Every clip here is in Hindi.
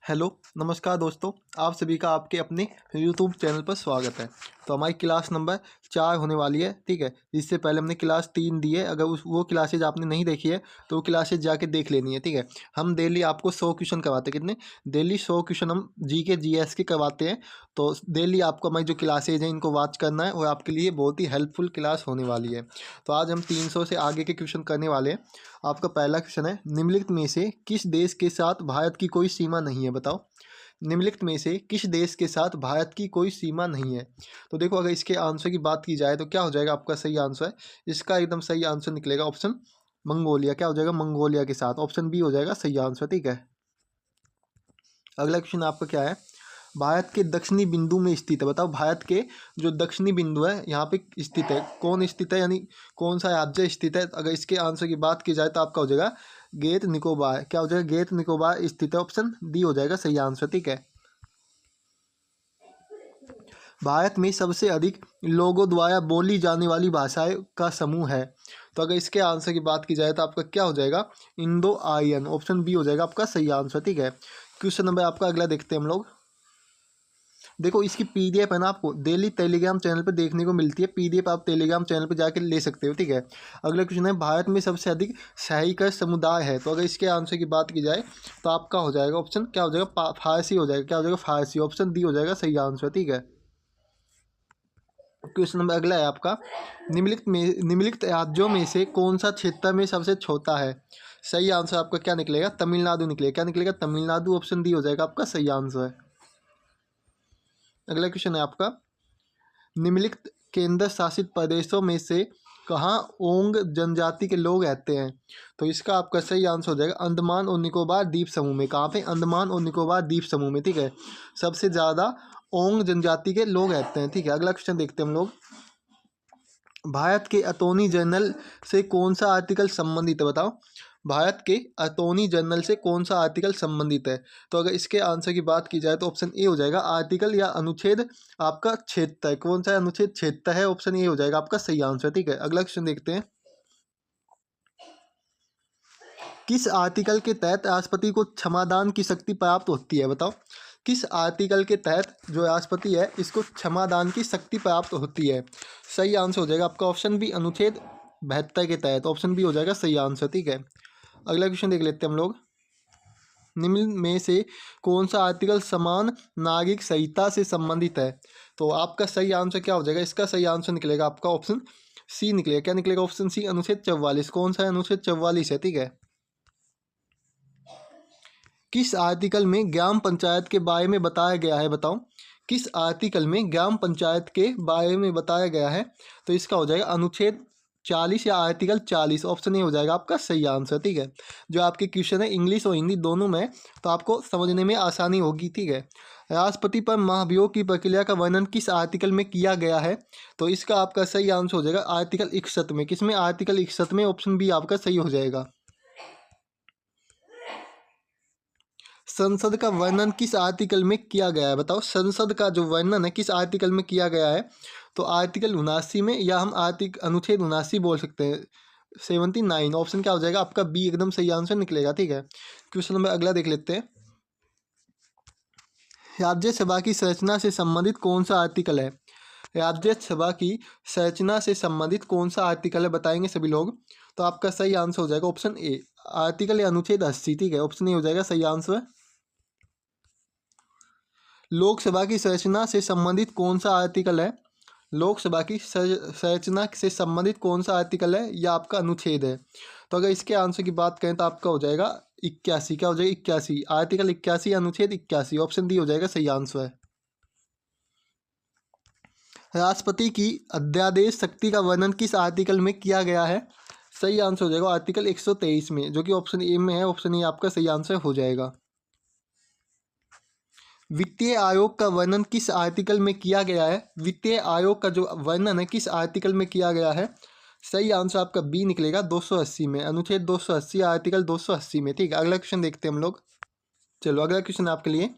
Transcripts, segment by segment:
हेलो नमस्कार दोस्तों, आप सभी का आपके अपने यूट्यूब चैनल पर स्वागत है। तो हमारी क्लास नंबर 4 होने वाली है, ठीक है। इससे पहले हमने क्लास 3 दी है। अगर वो क्लासेज आपने नहीं देखी है तो वो क्लासेज जाके देख लेनी है, ठीक है। हम डेली आपको 100 क्वेश्चन करवाते हैं। कितने? डेली 100 क्वेश्चन हम जीके जीएस के करवाते हैं। तो डेली आपको हमारी जो क्लासेज हैं इनको वॉच करना है और आपके लिए बहुत ही हेल्पफुल क्लास होने वाली है। तो आज हम 300 से आगे के क्वेश्चन करने वाले हैं। आपका पहला क्वेश्चन है, निम्नलिखित में से किस देश के साथ भारत की कोई सीमा नहीं है? बताओ, निम्नलिखित में से किस देश के साथ भारत की कोई सीमा नहीं है? तो देखो, अगर इसके आंसर की बात की जाए तो क्या हो जाएगा आपका सही आंसर? इसका एकदम सही आंसर निकलेगा ऑप्शन मंगोलिया। क्या हो जाएगा? मंगोलिया के साथ। ऑप्शन बी हो जाएगा सही आंसर, ठीक है। अगला क्वेश्चन आपका क्या है, भारत के दक्षिणी बिंदु में स्थित है। बताओ, भारत के जो दक्षिणी बिंदु है यहाँ पे स्थित है, कौन स्थित है, यानी कौन सा राज्य स्थित है? अगर इसके आंसर की बात की जाए तो आपका हो जाएगा गेट निकोबार। क्या हो जाएगा? गेट निकोबार स्थित है। ऑप्शन डी हो जाएगा सही आंसर, ठीक है। भारत में सबसे अधिक लोगों द्वारा बोली जाने वाली भाषाएं का समूह है। तो अगर इसके आंसर की बात की जाए तो आपका क्या हो जाएगा? Indo Aryan. ऑप्शन बी हो जाएगा आपका सही आंसर, ठीक है। क्वेश्चन नंबर आपका अगला देखते हैं हम लोग। देखो, इसकी पीडीएफ है ना, आपको डेली टेलीग्राम चैनल पे देखने को मिलती है। पीडीएफ आप टेलीग्राम चैनल पे जाके ले सकते हो, ठीक है। अगला क्वेश्चन है, भारत में सबसे अधिक सहायिकर समुदाय है। तो अगर इसके आंसर की बात की जाए तो आपका हो जाएगा ऑप्शन क्या हो जाएगा? फारसी हो जाएगा। क्या हो जाएगा? फारसी। ऑप्शन डी हो जाएगा सही आंसर, ठीक है। क्वेश्चन नंबर अगला है आपका, निम्नलिखित राज्यों में से कौन सा क्षेत्र में सबसे छोटा है? सही आंसर आपका क्या निकलेगा? तमिलनाडु निकलेगा। क्या निकलेगा? तमिलनाडु। ऑप्शन डी हो जाएगा आपका सही आंसर। अगला क्वेश्चन है आपका, निम्नलिखित केंद्र शासित प्रदेशों में से कहाँ ओंग जनजाति के लोग रहते हैं? तो इसका आपका सही आंसर हो जाएगा अंडमान और निकोबार द्वीप समूह में। कहाँ पे? अंडमान और निकोबार द्वीप समूह में, ठीक है। सबसे ज़्यादा ओंग जनजाति के लोग रहते हैं, ठीक है। अगला क्वेश्चन देखते हैं हम लोग, भारत के अटॉर्नी जनरल से कौन सा आर्टिकल संबंधित है? बताओ, भारत के अटॉर्नी जनरल से कौन सा आर्टिकल संबंधित है? तो अगर इसके आंसर की बात की जाए तो ऑप्शन ए हो जाएगा आर्टिकल या अनुच्छेद आपका क्षेत्र है। कौन सा अनुच्छेद क्षेत्र है? ऑप्शन ए हो जाएगा आपका सही आंसर, ठीक है। अगला क्वेश्चन देखते हैं, किस आर्टिकल के तहत राष्ट्रपति को क्षमादान की शक्ति प्राप्त होती है? बताओ, किस आर्टिकल के तहत जो राष्ट्रपति है इसको क्षमादान की शक्ति प्राप्त होती है? सही आंसर हो जाएगा आपका ऑप्शन बी अनुच्छेद 72 के तहत। ऑप्शन बी हो जाएगा सही आंसर, ठीक है। अगला क्वेश्चन देख लेते हैं हम लोग, निम्न में से कौन सा आर्टिकल समान नागरिक संहिता से संबंधित है? तो आपका सही आंसर क्या हो जाएगा? इसका सही आंसर निकलेगा आपका ऑप्शन सी निकलेगा। क्या निकलेगा? ऑप्शन सी अनुच्छेद 44। कौन सा है? अनुच्छेद 44 है, ठीक है। किस आर्टिकल में ग्राम पंचायत के बारे में बताया गया है? बताओ, किस आर्टिकल में ग्राम पंचायत के बारे में बताया गया है? तो इसका हो जाएगा अनुच्छेद 40 या आर्टिकल 40। ऑप्शन ए हो जाएगा आपका सही आंसर, ठीक है। जो आपके क्वेश्चन है इंग्लिश और हिंदी दोनों में, तो आपको समझने में आसानी होगी, ठीक है। राष्ट्रपति पर महाभियोग की प्रक्रिया का वर्णन किस आर्टिकल में किया गया है? तो इसका आपका सही आंसर हो जाएगा आर्टिकल 61 में। किसमें? आर्टिकल 61 में। ऑप्शन बी आपका सही हो जाएगा। संसद का वर्णन किस आर्टिकल में किया गया है? बताओ, संसद का जो वर्णन है किस आर्टिकल में किया गया है? तो आर्टिकल 79 में, या हम अनुच्छेद 79 बोल सकते हैं, 79। ऑप्शन क्या हो जाएगा आपका? बी एकदम सही आंसर निकलेगा, ठीक है। क्वेश्चन नंबर अगला देख लेते हैं, राज्यसभा की संरचना से संबंधित कौन सा आर्टिकल है? राज्यसभा की संरचना से संबंधित कौन सा आर्टिकल है बताएंगे सभी लोग। तो आपका सही आंसर हो जाएगा ऑप्शन ए आर्टिकल या अनुच्छेद 80, ठीक है। ऑप्शन ए हो जाएगा सही आंसर। लोकसभा की संरचना से संबंधित कौन सा आर्टिकल है? लोकसभा की संरचना से संबंधित कौन सा आर्टिकल है या आपका अनुच्छेद है? तो अगर इसके आंसर की बात करें तो आपका हो जाएगा 81। क्या हो जाएगा? 81। आर्टिकल 81 अनुच्छेद 81। ऑप्शन डी हो जाएगा सही आंसर है। राष्ट्रपति की अध्यादेश शक्ति का वर्णन किस आर्टिकल में किया गया है? सही आंसर हो जाएगा आर्टिकल 123 में, जो कि ऑप्शन ए में है। ऑप्शन ए आपका सही आंसर हो जाएगा। वित्तीय आयोग का वर्णन किस आर्टिकल में किया गया है? वित्तीय आयोग का जो वर्णन है किस आर्टिकल में किया गया है? सही आंसर आपका बी निकलेगा 280 में, अनुच्छेद 280 आर्टिकल 280 में, ठीक है। अगला क्वेश्चन देखते हैं हम लोग। चलो, अगला क्वेश्चन आपके लिए,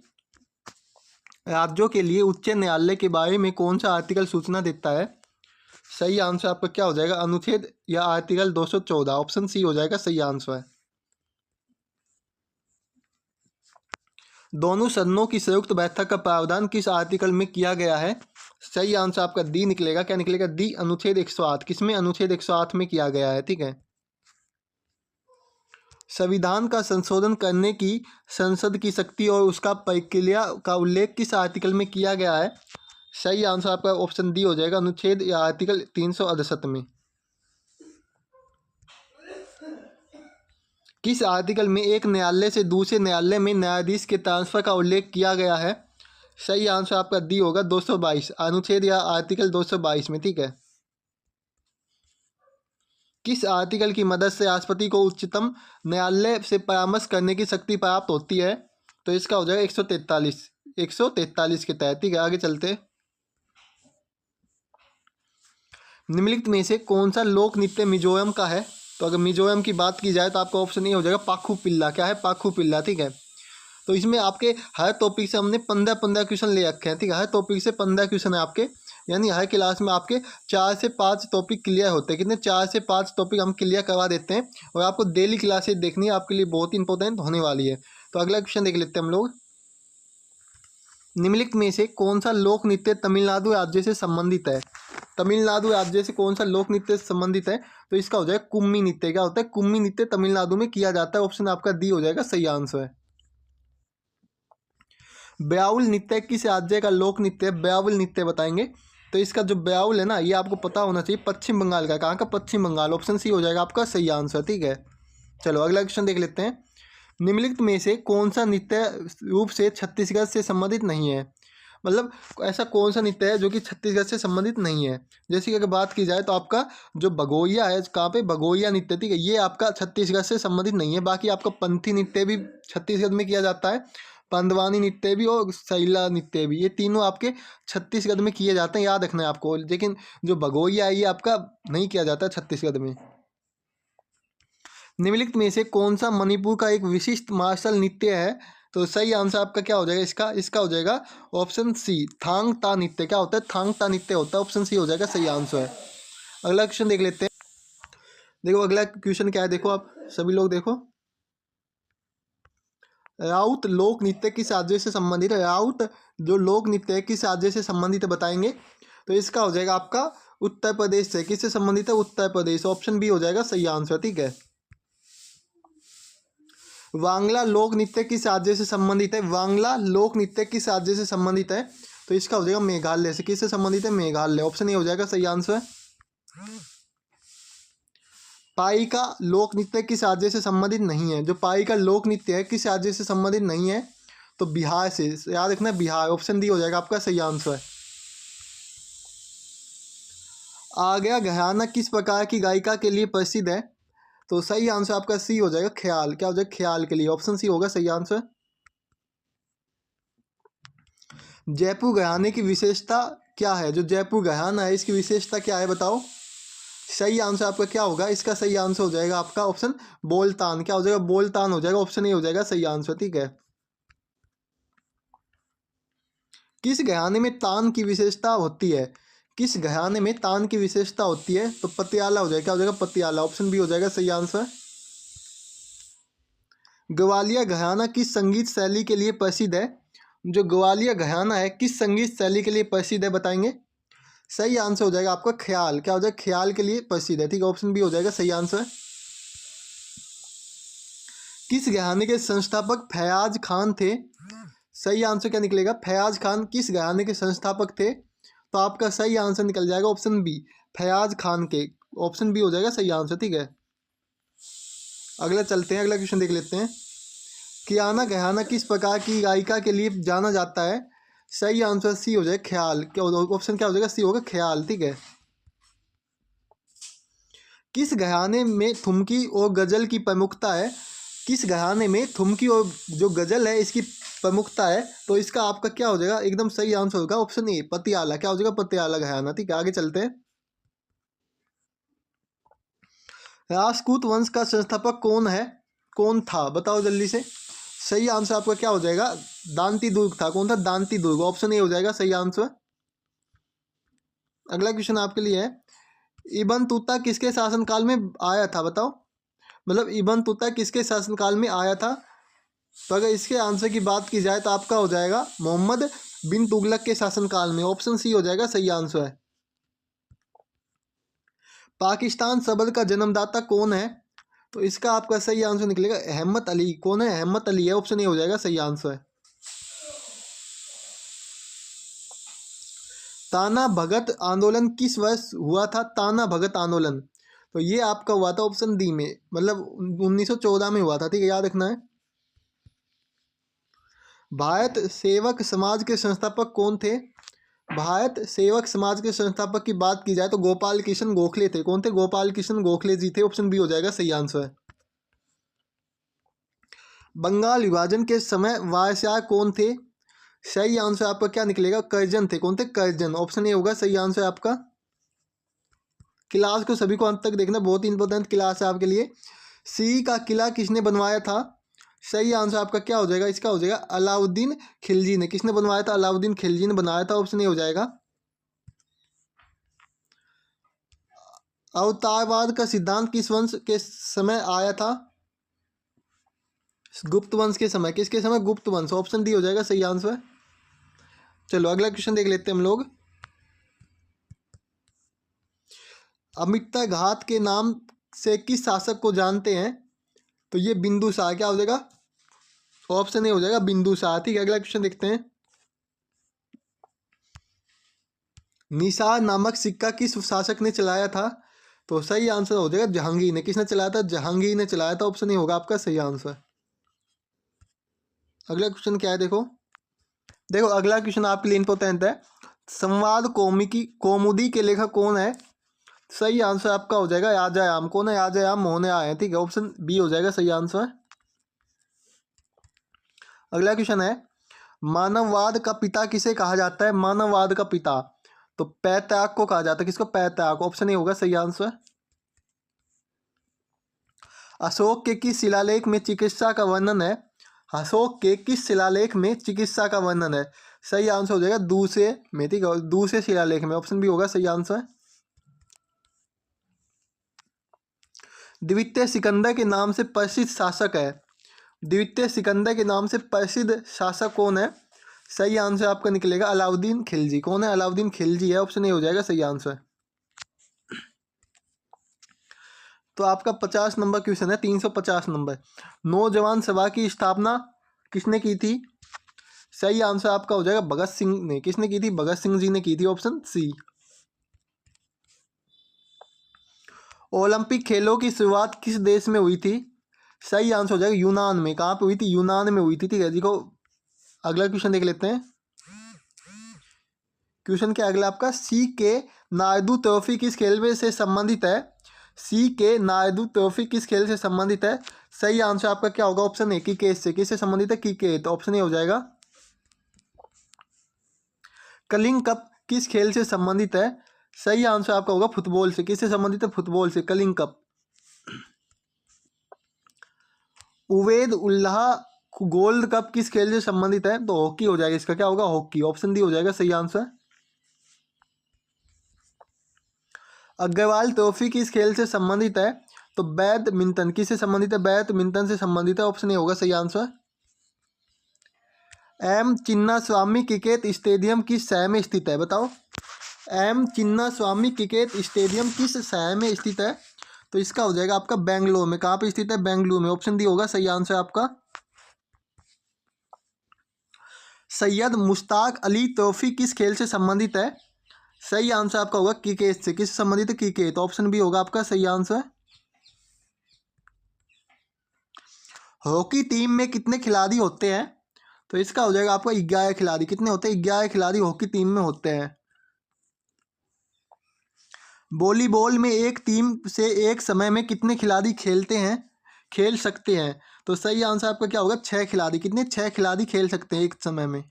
राज्यों के लिए उच्च न्यायालय के बारे में कौन सा आर्टिकल सूचना देता है? सही आंसर आपका क्या हो जाएगा? अनुच्छेद या आर्टिकल 214। ऑप्शन सी हो जाएगा सही आंसर है। दोनों सदनों की संयुक्त बैठक का प्रावधान किस आर्टिकल में किया गया है? सही आंसर आपका डी निकलेगा। क्या निकलेगा? डी, अनुच्छेद 108। किसमें? अनुच्छेद 108 में किया गया है। ठीक है। संविधान का संशोधन करने की संसद की शक्ति और उसका प्रक्रिया का उल्लेख किस आर्टिकल में किया गया है? सही आंसर आपका ऑप्शन डी हो जाएगा, अनुच्छेद या आर्टिकल 368 में। किस आर्टिकल में एक न्यायालय से दूसरे न्यायालय में न्यायाधीश के ट्रांसफर का उल्लेख किया गया है? सही आंसर आपका डी होगा, 222, अनुच्छेद या आर्टिकल 222 में। ठीक है। किस आर्टिकल की मदद से राष्ट्रपति को उच्चतम न्यायालय से परामर्श करने की शक्ति प्राप्त होती है? तो इसका हो जाएगा 143 के तहत। ठीक है, आगे चलते। निम्नलिखित में से कौन सा लोक नृत्य मिजोरम का है? तो अगर मिजोरम की बात की जाए तो आपका ऑप्शन ए हो जाएगा पाखु पिल्ला। क्या है? पाखु पिल्ला। ठीक है। तो इसमें आपके हर टॉपिक से हमने 15 क्वेश्चन ले रखे हैं। ठीक है, हर टॉपिक से 15 क्वेश्चन है आपके, यानी हर क्लास में आपके 4 से 5 टॉपिक क्लियर होते हैं। कितने? 4 से 5 टॉपिक हम क्लियर करवा देते हैं। और आपको डेली क्लासेज देखनी है, आपके लिए बहुत इंपॉर्टेंट होने वाली है। तो अगला क्वेश्चन देख लेते हैं हम लोग। निम्नलिखित में से कौन सा लोक नृत्य तमिलनाडु राज्य से संबंधित है? तमिलनाडु राज्य से कौन सा लोक नृत्य से संबंधित है? तो इसका हो जाएगा कुम्मी नृत्य। क्या होता है? कुम्मी नृत्य तमिलनाडु में किया जाता है। ऑप्शन आपका डी हो जाएगा, सही आंसर है। ब्याउल नृत्य किस राज्य का लोक नृत्य है? ब्याउल नृत्य बताएंगे। तो इसका जो ब्याउल है ना, ये आपको पता होना चाहिए, पश्चिम बंगाल का। कहाँ का? पश्चिम बंगाल। ऑप्शन सी हो जाएगा आपका सही आंसर। ठीक है, चलो अगला क्वेश्चन देख लेते हैं। निम्नलिखित में से कौन सा नृत्य रूप से छत्तीसगढ़ से संबंधित नहीं है? मतलब ऐसा कौन सा नृत्य है जो कि छत्तीसगढ़ से संबंधित नहीं है? जैसे कि अगर बात की जाए तो आपका जो भगोरिया है, कहाँ पे? भगोरिया नृत्य। ठीक है, ये आपका छत्तीसगढ़ से संबंधित नहीं है। बाकी आपका पंथी नृत्य भी छत्तीसगढ़ में किया जाता है, पंडवानी नृत्य भी और सैला नृत्य भी, ये तीनों आपके छत्तीसगढ़ में किए जाते हैं, याद रखना है आपको। लेकिन जो भगोरिया है ये आपका नहीं किया जाता छत्तीसगढ़ में। निम्नलिखित में से कौन सा मणिपुर का एक विशिष्ट मार्शल नृत्य है? तो सही आंसर आपका क्या हो जाएगा इसका हो जाएगा ऑप्शन सी, थांग ता नृत्य। क्या होता है? थांग ता नृत्य होता है। ऑप्शन सी हो जाएगा सही आंसर है। अगला क्वेश्चन देख लेते हैं। देखो अगला क्वेश्चन क्या है, देखो आप सभी लोग देखो। राउत लोक नृत्य किस राज्य से संबंधित है? राउत जो लोक नृत्य है किस राज्य से संबंधित है बताएंगे। तो इसका हो जाएगा आपका उत्तर प्रदेश से। किससे संबंधित है? उत्तर प्रदेश। ऑप्शन बी हो जाएगा सही आंसर। ठीक है। वांगला लोक नृत्य किस राज्य से संबंधित है? वांगला लोक नृत्य किस राज्य से संबंधित है? तो इसका हो जाएगा मेघालय से। किससे संबंधित है? मेघालय। ऑप्शन ए हो जाएगा सही आंसर। पाई का लोक नृत्य किस राज्य से संबंधित नहीं है? जो पाई का लोक नृत्य है किस राज्य से संबंधित नहीं है? तो बिहार से। याद रखना, बिहार। ऑप्शन डी हो जाएगा आपका सही आंसर। आगरा घराना किस प्रकार की गायिका के लिए प्रसिद्ध है? तो सही आंसर आपका सी हो जाएगा, ख्याल। क्या हो जाएगा? ख्याल के लिए। ऑप्शन सी होगा सही आंसर। जयपुर घराने की विशेषता क्या है? जो जयपुर घराना है इसकी विशेषता क्या है बताओ। सही आंसर आपका क्या होगा? इसका सही आंसर हो जाएगा आपका ऑप्शन बोलतान। क्या हो जाएगा? बोलतान हो जाएगा। ऑप्शन ए हो जाएगा सही आंसर। ठीक है। किस घराने में तान की विशेषता होती है? किस घराने में तान की विशेषता होती है? तो पटियाला हो जाएगा। क्या हो जाएगा? पटियाला। ऑप्शन बी हो जाएगा सही आंसर। ग्वालियर घराना किस संगीत शैली के लिए प्रसिद्ध है? जो ग्वालियर घराना है किस संगीत शैली के लिए प्रसिद्ध है बताएंगे। सही आंसर हो जाएगा आपका ख्याल। क्या हो जाएगा? ख्याल के लिए प्रसिद्ध है। ठीक है, ऑप्शन बी हो जाएगा सही आंसर। किस घराने के संस्थापक फयाज खान थे? सही आंसर क्या निकलेगा? फयाज खान किस घराने के संस्थापक थे? तो आपका सही आंसर निकल जाएगा ऑप्शन बी, फयाज खान के। ऑप्शन बी हो जाएगा सही आंसर। ठीक है, अगला चलते हैं, अगला क्वेश्चन देख लेते हैं। कियाना गहाना किस प्रकार की गायिका के लिए जाना जाता है? सही आंसर सी हो जाएगा ख्याल। क्या ऑप्शन क्या हो जाएगा? सी होगा ख्याल। ठीक है। किस घराने में थुमकी और गजल की प्रमुखता है? किस घराने में थुमकी और जो गजल है इसकी प्रमुखता है? तो इसका आपका क्या हो जाएगा? एकदम सही आंसर होगा ऑप्शन ए, पटियाला। क्या हो जाएगा? पटियाला घराना। ठीक है, आगे चलते हैं। राजपूत वंश का संस्थापक कौन था बताओ जल्दी से। सही आंसर आपका क्या हो जाएगा? दांती दुर्ग था। कौन था? दांती दुर्ग। ऑप्शन ए हो जाएगा सही आंसर। अगला क्वेश्चन आपके लिए है, इबन तूता किसके शासनकाल में आया था बताओ। मतलब इबन तूता किसके शासनकाल में आया था? तो अगर इसके आंसर की बात की जाए तो आपका हो जाएगा मोहम्मद बिन तुगलक के शासनकाल में। ऑप्शन सी हो जाएगा सही आंसर है। पाकिस्तान सबर का जन्मदाता कौन है? तो इसका आपका सही आंसर निकलेगा अहमद अली। कौन है? अहमद अली है। ऑप्शन ए हो जाएगा सही आंसर है। ताना भगत आंदोलन किस वर्ष हुआ था? ताना भगत आंदोलन, तो ये आपका हुआ था ऑप्शन डी में, मतलब 1914 में हुआ था। ठीक है, याद रखना है। भारत सेवक समाज के संस्थापक कौन थे? भारत सेवक समाज के संस्थापक की बात की जाए तो गोपाल कृष्ण गोखले थे। कौन थे? गोपाल कृष्ण गोखले जी थे। ऑप्शन बी हो जाएगा सही आंसर है। बंगाल विभाजन के समय वायसराय कौन थे? सही आंसर आपका क्या निकलेगा? कर्जन थे। कौन थे? कर्जन। ऑप्शन ए होगा सही आंसर आपका। क्लास को सभी को अंत तक देखना, बहुत ही इंपॉर्टेंट क्लास है आपके लिए। सी का किला किसने बनवाया था? सही आंसर आपका क्या हो जाएगा? इसका हो जाएगा अलाउद्दीन खिलजी ने। किसने बनवाया था? अलाउद्दीन खिलजी ने बनाया था। ऑप्शन ए हो जाएगा। अवतारवाद का सिद्धांत किस वंश के समय आया था? गुप्त वंश के समय। किसके समय? गुप्त वंश। ऑप्शन डी हो जाएगा सही आंसर। चलो अगला क्वेश्चन देख लेते हैं हम लोग। अमिता घात के नाम से किस शासक को जानते हैं? तो ये बिंदुसार। क्या हो जाएगा? ऑप्शन ए हो जाएगा बिंदुसार। ठीक है, अगला क्वेश्चन देखते हैं। निसार नामक सिक्का किस शासक ने चलाया था? तो सही आंसर हो जाएगा जहांगीर ने। किसने चलाया था? जहांगीर ने चलाया था। ऑप्शन ए होगा आपका सही आंसर। अगला क्वेश्चन क्या है? देखो देखो अगला क्वेश्चन आपके लिए इंपॉर्टेंट है। संवाद कौमुदी के लेखक कौन है? सही आंसर आपका हो जाएगा याजायाम। कौन है? याजायाम मोहन आए हैं। ठीक है, ऑप्शन बी हो जाएगा सही आंसर। अगला क्वेश्चन है, मानववाद का पिता किसे कहा जाता है? मानववाद का पिता तो पैतृक को कहा जाता है। किसको? पैतृक। ऑप्शन ए होगा सही आंसर। अशोक के किस शिलालेख में चिकित्सा का वर्णन है? अशोक के किस शिलालेख में चिकित्सा का वर्णन है? सही आंसर हो जाएगा दूसरे में। ठीक है, दूसरे शिलालेख में। ऑप्शन बी होगा सही आंसर। द्वितीय सिकंदर के नाम से प्रसिद्ध शासक है। द्वितीय सिकंदर के नाम से प्रसिद्ध शासक कौन है? सही आंसर आपका निकलेगा अलाउद्दीन खिलजी। कौन है? अलाउद्दीन खिलजी है। ऑप्शन ए हो जाएगा सही आंसर। तो आपका 50 नंबर क्वेश्चन है, 350 नंबर। नौजवान सभा की स्थापना किसने की थी? सही आंसर आपका हो जाएगा भगत सिंह ने। किसने की थी? भगत सिंह जी ने की थी। Option C. ओलंपिक खेलों की शुरुआत किस देश में हुई थी? सही आंसर हो जाएगा यूनान में। कहाँ पे हुई थी? यूनान में हुई थी। ठीक है, देखो अगला क्वेश्चन देख लेते हैं। क्वेश्चन क्या अगला आपका? सी के नायडू ट्रॉफी किस खेल में से संबंधित है? सी के नायडू ट्रॉफी किस खेल से संबंधित है? सही आंसर आपका क्या होगा? ऑप्शन ए क्रिकेट से। किससे संबंधित है? क्रिकेट। ऑप्शन ए हो जाएगा। कलिंग कप किस खेल से संबंधित है? सही आंसर आपका होगा फुटबॉल से। किससे संबंधित है? फुटबॉल से। Kalinga cup. Ubaid Ullah gold cup किस खेल से संबंधित है? तो हॉकी हो जाएगा। इसका क्या होगा? हॉकी। ऑप्शन डी हो जाएगा सही आंसर। अग्रवाल ट्रॉफी किस खेल से संबंधित है? तो बैडमिंटन। किससे संबंधित है? बैडमिंटन से संबंधित है। ऑप्शन ए होगा सही answer. M Chinnaswamy cricket stadium किस शहर में स्थित है? बताओ। एम चिन्नास्वामी क्रिकेट स्टेडियम किस शहर में स्थित है? तो इसका हो जाएगा आपका बेंगलोर में। कहाँ पे स्थित है? बेंगलुरु में। ऑप्शन डी होगा सही आंसर आपका। सैयद मुश्ताक अली ट्रॉफी किस खेल से संबंधित है? सही आंसर आपका होगा क्रिकेट से। किससे संबंधित है? क्रिकेट। ऑप्शन बी होगा आपका सही आंसर। हॉकी टीम में कितने खिलाड़ी होते हैं? तो इसका हो जाएगा आपका 11 खिलाड़ी। कितने होते हैं? 11 खिलाड़ी हॉकी टीम में होते हैं। वॉलीबॉल में एक टीम से एक समय में कितने खिलाड़ी खेल सकते हैं? तो सही आंसर आपका क्या होगा? 6 खिलाड़ी। कितने? 6 खिलाड़ी खेल सकते हैं एक समय में।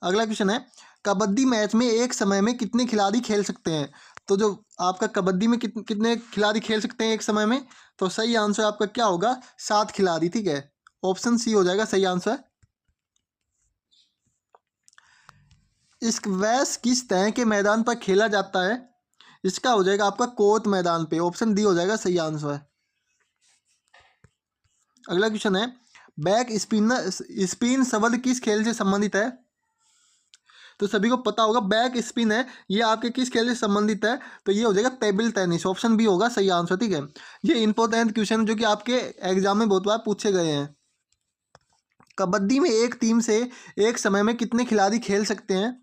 अगला क्वेश्चन है, कबड्डी मैच में एक समय में कितने खिलाड़ी खेल सकते हैं? तो जो आपका कबड्डी में कितने खिलाड़ी खेल सकते हैं एक समय में? तो सही आंसर आपका क्या होगा? 7 खिलाड़ी। ठीक है, ऑप्शन सी हो जाएगा सही आंसर। स्क्वैश किस तरह के मैदान पर खेला जाता है? इसका हो जाएगा आपका कोर्ट मैदान पे। ऑप्शन डी हो जाएगा सही आंसर। अगला क्वेश्चन है, बैक स्पिन शब्द किस खेल से संबंधित है? तो सभी को पता होगा बैक स्पिन है, ये आपके किस खेल से संबंधित है? तो ये हो जाएगा टेबल टेनिस, ऑप्शन बी होगा सही आंसर, ठीक है। ये इंपॉर्टेंट क्वेश्चन जो कि आपके एग्जाम में बहुत बार पूछे गए हैं। कबड्डी में एक टीम से एक समय में कितने खिलाड़ी खेल सकते हैं?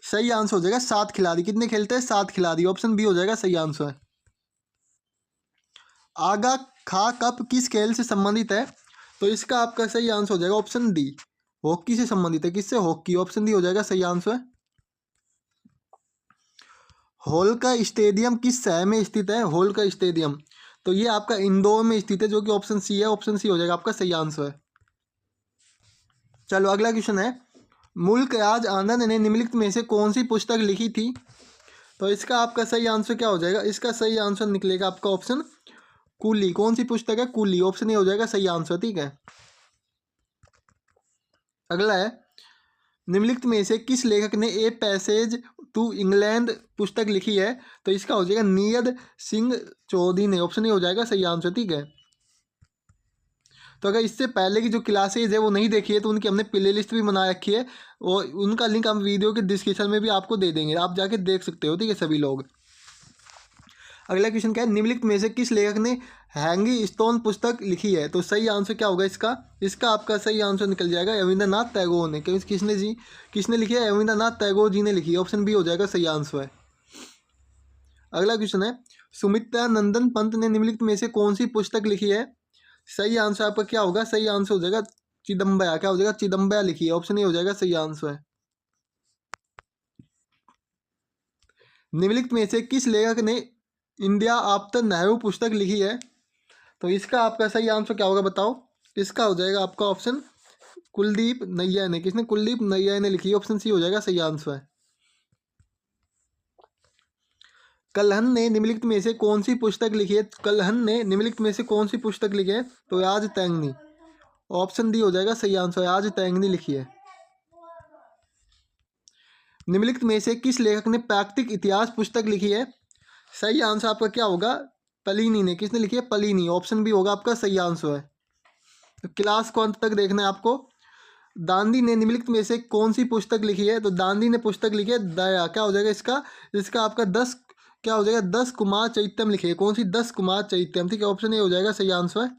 सही आंसर हो जाएगा 7 खिलाड़ी। कितने खेलते हैं? 7 खिलाड़ी, ऑप्शन बी हो जाएगा सही आंसर। आगा खा कप किस खेल से संबंधित है? तो इसका आपका सही आंसर हो जाएगा ऑप्शन डी, हॉकी से संबंधित है। किससे? हॉकी, ऑप्शन डी हो जाएगा सही आंसर। होलका स्टेडियम किस शहर में स्थित है? होलका स्टेडियम, तो ये आपका इंदौर में स्थित है, जो कि ऑप्शन सी है। ऑप्शन सी हो जाएगा आपका सही आंसर। चलो अगला क्वेश्चन है, मुल्क राज आनंद ने निम्नलिखित में से कौन सी पुस्तक लिखी थी? तो इसका आपका सही आंसर क्या हो जाएगा? इसका सही आंसर निकलेगा आपका ऑप्शन कूली। कौन सी पुस्तक है? कूली, ऑप्शन ए हो जाएगा सही आंसर, ठीक है। अगला है, निम्नलिखित में से किस लेखक ने ए पैसेज टू इंग्लैंड पुस्तक लिखी है? तो इसका हो जाएगा नीरद सिंह चौधरी ने, ऑप्शन ए हो जाएगा सही आंसर, ठीक है। तो अगर इससे पहले की जो क्लासेज है वो नहीं देखी है तो उनकी हमने प्ले लिस्ट भी बना रखी है, और उनका लिंक हम वीडियो के डिस्क्रिप्शन में भी आपको दे देंगे, आप जाके देख सकते हो, ठीक है सभी लोग। अगला क्वेश्चन क्या है, निम्नलिखित में से किस लेखक ने हैंगी स्टोन पुस्तक लिखी है? तो सही आंसर क्या होगा इसका? इसका आपका सही आंसर निकल जाएगा रविंद्रनाथ टैगोर ने। किसने लिखी है? रविंद्रनाथ टैगोर जी ने लिखी है, ऑप्शन बी हो जाएगा सही आंसर है। अगला क्वेश्चन है, सुमित्रा नंदन पंत ने निम्नलिखित में से कौन सी पुस्तक लिखी है? सही आंसर आपका क्या होगा? सही आंसर हो जाएगा चिदम्बरा। क्या हो जाएगा? चिदम्बरा लिखी है, ऑप्शन ए हो जाएगा सही आंसर है। निम्नलिखित में से किस लेखक ने इंडिया आफ्टर नेहरू पुस्तक लिखी है? तो इसका आपका सही आंसर क्या होगा बताओ? इसका हो जाएगा आपका ऑप्शन कुलदीप नैयर ने। किसने? कुलदीप नैयर ने लिखी है, ऑप्शन सी हो जाएगा सही आंसर है। कल्हण ने निम्नलिखित में से कौन सी पुस्तक लिखी है? कल्हण ने निम्नलिखित में से कौन सी पुस्तक लिखी है? तो राज तैंगनी, ऑप्शन डी हो जाएगा सही आंसर, राज तैंगनी लिखी है। निम्नलिखित में से किस लेखक ने प्राकृतिक इतिहास पुस्तक लिखी है? सही आंसर आपका क्या होगा? पलीनी ने। किसने लिखी है? पलीनी, ऑप्शन बी होगा आपका सही आंसर है। तो क्लास को अंत तक देखना है आपको। दांडी ने निम्नलिखित में से कौन सी पुस्तक लिखी है? तो दांडी ने पुस्तक लिखी है दया। क्या हो जाएगा इसका? इसका आपका 10 क्या हो जाएगा? 10 कुमार चैत्यम लिखी है। कौन सी? 10 कुमार चैत्यम, ठीक है, ऑप्शन ए हो जाएगा सही आंसर।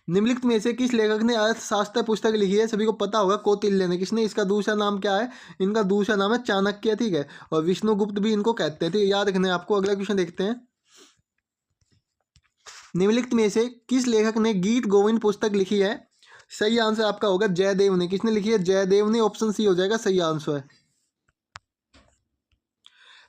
निम्नलिखित में से किस लेखक ने अर्थशास्त्र पुस्तक लिखी है? सभी को पता होगा कौटिल्य ने। किसने? इसका दूसरा नाम क्या है? इनका दूसरा नाम है चाणक्य, ठीक है, और विष्णुगुप्त भी इनको कहते हैं, ठीक है, याद रखना है आपको। अगला क्वेश्चन देखते हैं, निम्नलिखित में से किस लेखक ने गीत गोविंद पुस्तक लिखी है? सही आंसर आपका होगा जयदेव ने। किसने लिखी है? जयदेव ने, ऑप्शन सी हो जाएगा सही आंसर है।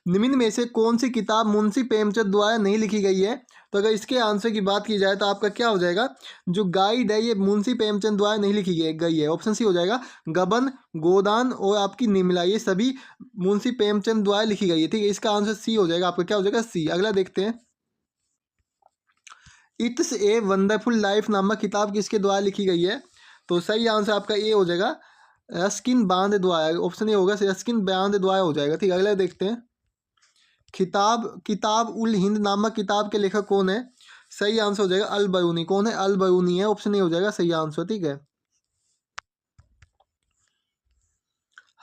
निम्न में से कौन सी किताब मुंशी प्रेमचंद द्वारा नहीं लिखी गई है? तो अगर इसके आंसर की बात की जाए तो आपका क्या हो जाएगा? जो गाइड है ये मुंशी प्रेमचंद द्वारा नहीं लिखी गई है, ऑप्शन सी हो जाएगा। गबन, गोदान और आपकी निर्मला, ये सभी मुंशी प्रेमचंद द्वारा लिखी गई है, ठीक है, इसका आंसर सी हो जाएगा आपका। क्या हो जाएगा? सी। अगला देखते हैं, इट्स ए वंडरफुल लाइफ नामक किताब किसके द्वारा लिखी गई है? तो सही आंसर आपका ए हो जाएगा रस्किन बॉन्ड द्वारा, ऑप्शन ए होगा रस्किन बॉन्ड द्वारा हो जाएगा, ठीक है। अगला देखते हैं, किताब उल हिंद नामक किताब के लेखक कौन है? सही आंसर हो जाएगा अल बरूनी। कौन है? अल बरूनी है, ऑप्शन ए हो जाएगा सही आंसर, ठीक है।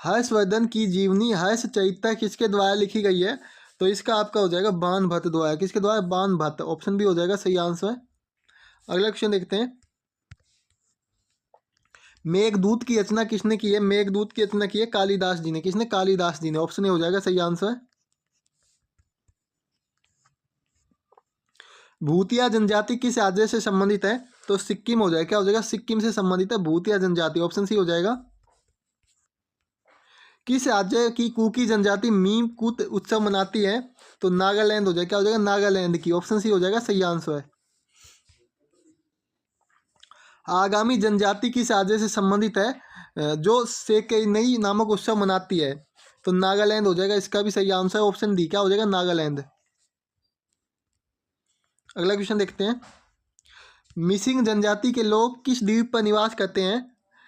हर्षवर्धन की जीवनी हर्ष चरित्र किसके द्वारा लिखी गई है? तो इसका आपका हो जाएगा बाण भट्ट द्वारा। किसके द्वारा? बाण भट्ट, ऑप्शन बी हो जाएगा सही आंसर। अगला क्वेश्चन देखते हैं, मेघदूत की रचना किसने की है? मेघदूत की रचना की है कालिदास जी ने। किसने? कालिदास जी ने, ऑप्शन ए हो जाएगा सही आंसर। भूतिया जनजाति किस राज्य से संबंधित है? तो सिक्किम हो जाएगा। क्या हो जाएगा? सिक्किम से संबंधित है भूतिया जनजाति, ऑप्शन सी हो जाएगा। किस राज्य की कुकी जनजाति मीम कूट उत्सव मनाती है? तो नागालैंड हो जाएगा। क्या हो जाएगा? नागालैंड की, ऑप्शन सी हो जाएगा सही आंसर है। आगामी जनजाति किस राज्य से संबंधित है जो सेकेनई नामक उत्सव मनाती है? तो नागालैंड हो जाएगा, इसका भी सही आंसर है, ऑप्शन डी। क्या हो जाएगा? नागालैंड। अगला क्वेश्चन देखते हैं, मिसिंग जनजाति के लोग किस द्वीप पर निवास करते हैं?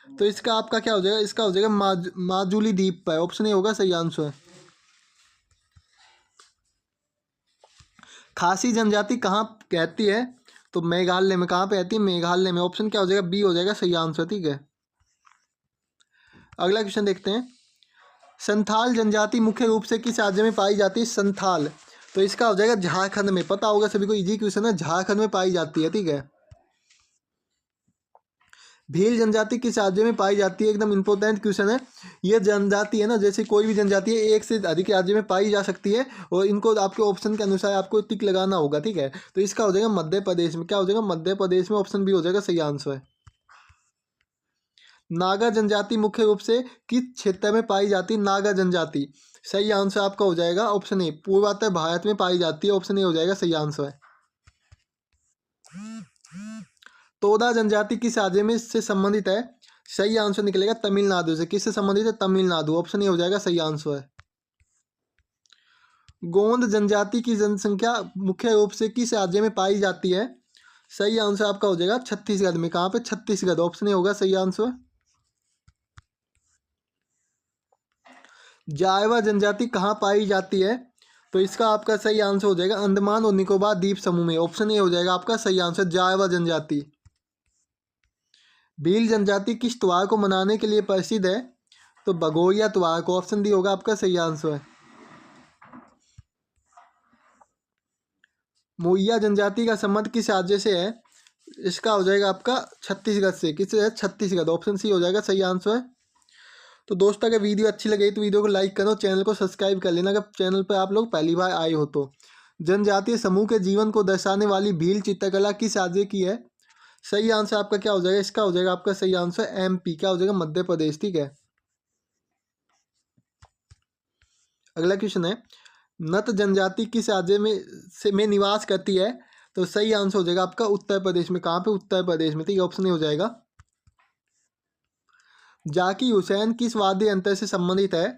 तो इसका आपका क्या हो जाएगा? इसका हो जाएगा माजुली द्वीप पर, ऑप्शन ए होगा सही आंसर। खासी जनजाति कहाँ कहती है? तो मेघालय में कहाँ पे आती है? मेघालय में। ऑप्शन क्या हो जाएगा? बी हो जाएगा सही आंसर, ठीक है। अगला क्वेश्चन देखते हैं। संथाल जनजाति मुख्य रूप से किस राज्य में पाई जाती है? संथाल, तो इसका हो जाएगा झारखंड में। पता होगा सभी को, इजी क्वेश्चन है, झारखंड में पाई जाती है, ठीक है। भील जनजाति किस राज्य में पाई जाती है? एकदम इंपॉर्टेंट क्वेश्चन है। ये जनजाति है ना, जैसे कोई भी जनजाति है, एक से अधिक राज्य में पाई जा सकती है और इनको आपके ऑप्शन के अनुसार आपको टिक लगाना होगा, ठीक है। तो इसका हो जाएगा मध्य प्रदेश में। क्या हो जाएगा? मध्य प्रदेश में। ऑप्शन बी हो जाएगा सही आंसर है। नागा जनजाति मुख्य रूप से किस क्षेत्र में पाई जाती है? नागा जनजाति, सही आंसर आपका हो जाएगा ऑप्शन ए, पूर्वोत्तर भारत में पाई जाती है। ऑप्शन ए हो जाएगा सही आंसर है। तोदा जनजाति किस राज्य में से संबंधित है? सही आंसर निकलेगा तमिलनाडु से। किससे संबंधित है? तमिलनाडु। ऑप्शन ए हो जाएगा सही आंसर है। गोंड जनजाति की जनसंख्या मुख्य रूप से किस राज्य में पाई जाती है? सही आंसर आपका हो जाएगा छत्तीसगढ़ में। कहाँ पे? छत्तीसगढ़। ऑप्शन ए होगा सही आंसर। जायवा जनजाति कहाँ पाई जाती है? तो इसका आपका सही आंसर हो जाएगा अंडमान और निकोबार द्वीप समूह में। ऑप्शन ए हो जाएगा आपका सही आंसर, जायवा जनजाति। भील जनजाति किस त्योहार को मनाने के लिए प्रसिद्ध है? तो भगोरिया त्योहार को। ऑप्शन डी होगा आपका सही आंसर है। मोइया जनजाति का संबंध किस राज्य से है? इसका हो जाएगा आपका छत्तीसगढ़ से। किससे है? छत्तीसगढ़। ऑप्शन सी हो जाएगा सही आंसर है। तो दोस्तों अगर वीडियो अच्छी लगी तो वीडियो को लाइक करो, चैनल को सब्सक्राइब कर लेना अगर चैनल पर आप लोग पहली बार आए हो तो। जनजातीय समूह के जीवन को दर्शाने वाली भील चित्रकला किस राज्य की है? सही आंसर आपका क्या हो जाएगा? इसका हो जाएगा आपका सही आंसर एमपी। क्या हो जाएगा? मध्य प्रदेश, ठीक है। अगला क्वेश्चन है, नत जनजाति किस राज्य में निवास करती है? तो सही आंसर हो जाएगा आपका उत्तर प्रदेश में। कहाँ पे? उत्तर प्रदेश में, ठीक है। ऑप्शन ए हो जाएगा। जाकिर हुसैन किस वाद्य यंत्र से संबंधित है?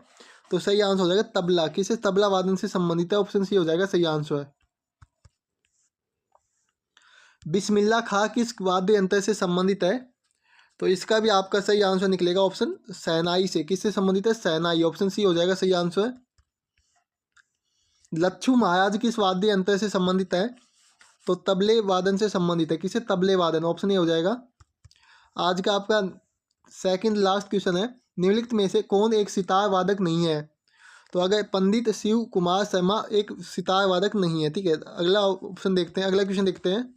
तो सही आंसर हो जाएगा तबला। किसे? तबला वादन से संबंधित है। ऑप्शन सी हो जाएगा सही आंसर है। बिस्मिल्ला खां किस वाद्य यंत्र से संबंधित है? तो इसका भी आपका सही आंसर निकलेगा ऑप्शन शहनाई से। किससे संबंधित है? शहनाई। ऑप्शन सी हो जाएगा सही आंसर है। लच्छू महाराज किस वाद्य यंत्र से संबंधित है? तो तबले वादन से संबंधित है। किसे? तबले वादन। ऑप्शन ए हो जाएगा। आज का आपका सेकंड लास्ट क्वेश्चन है, निम्नलिखित में से कौन एक सितार वादक नहीं है? तो अगर पंडित शिव कुमार शर्मा एक सितार वादक नहीं है, ठीक है। अगला ऑप्शन देखते हैं, अगला क्वेश्चन देखते हैं।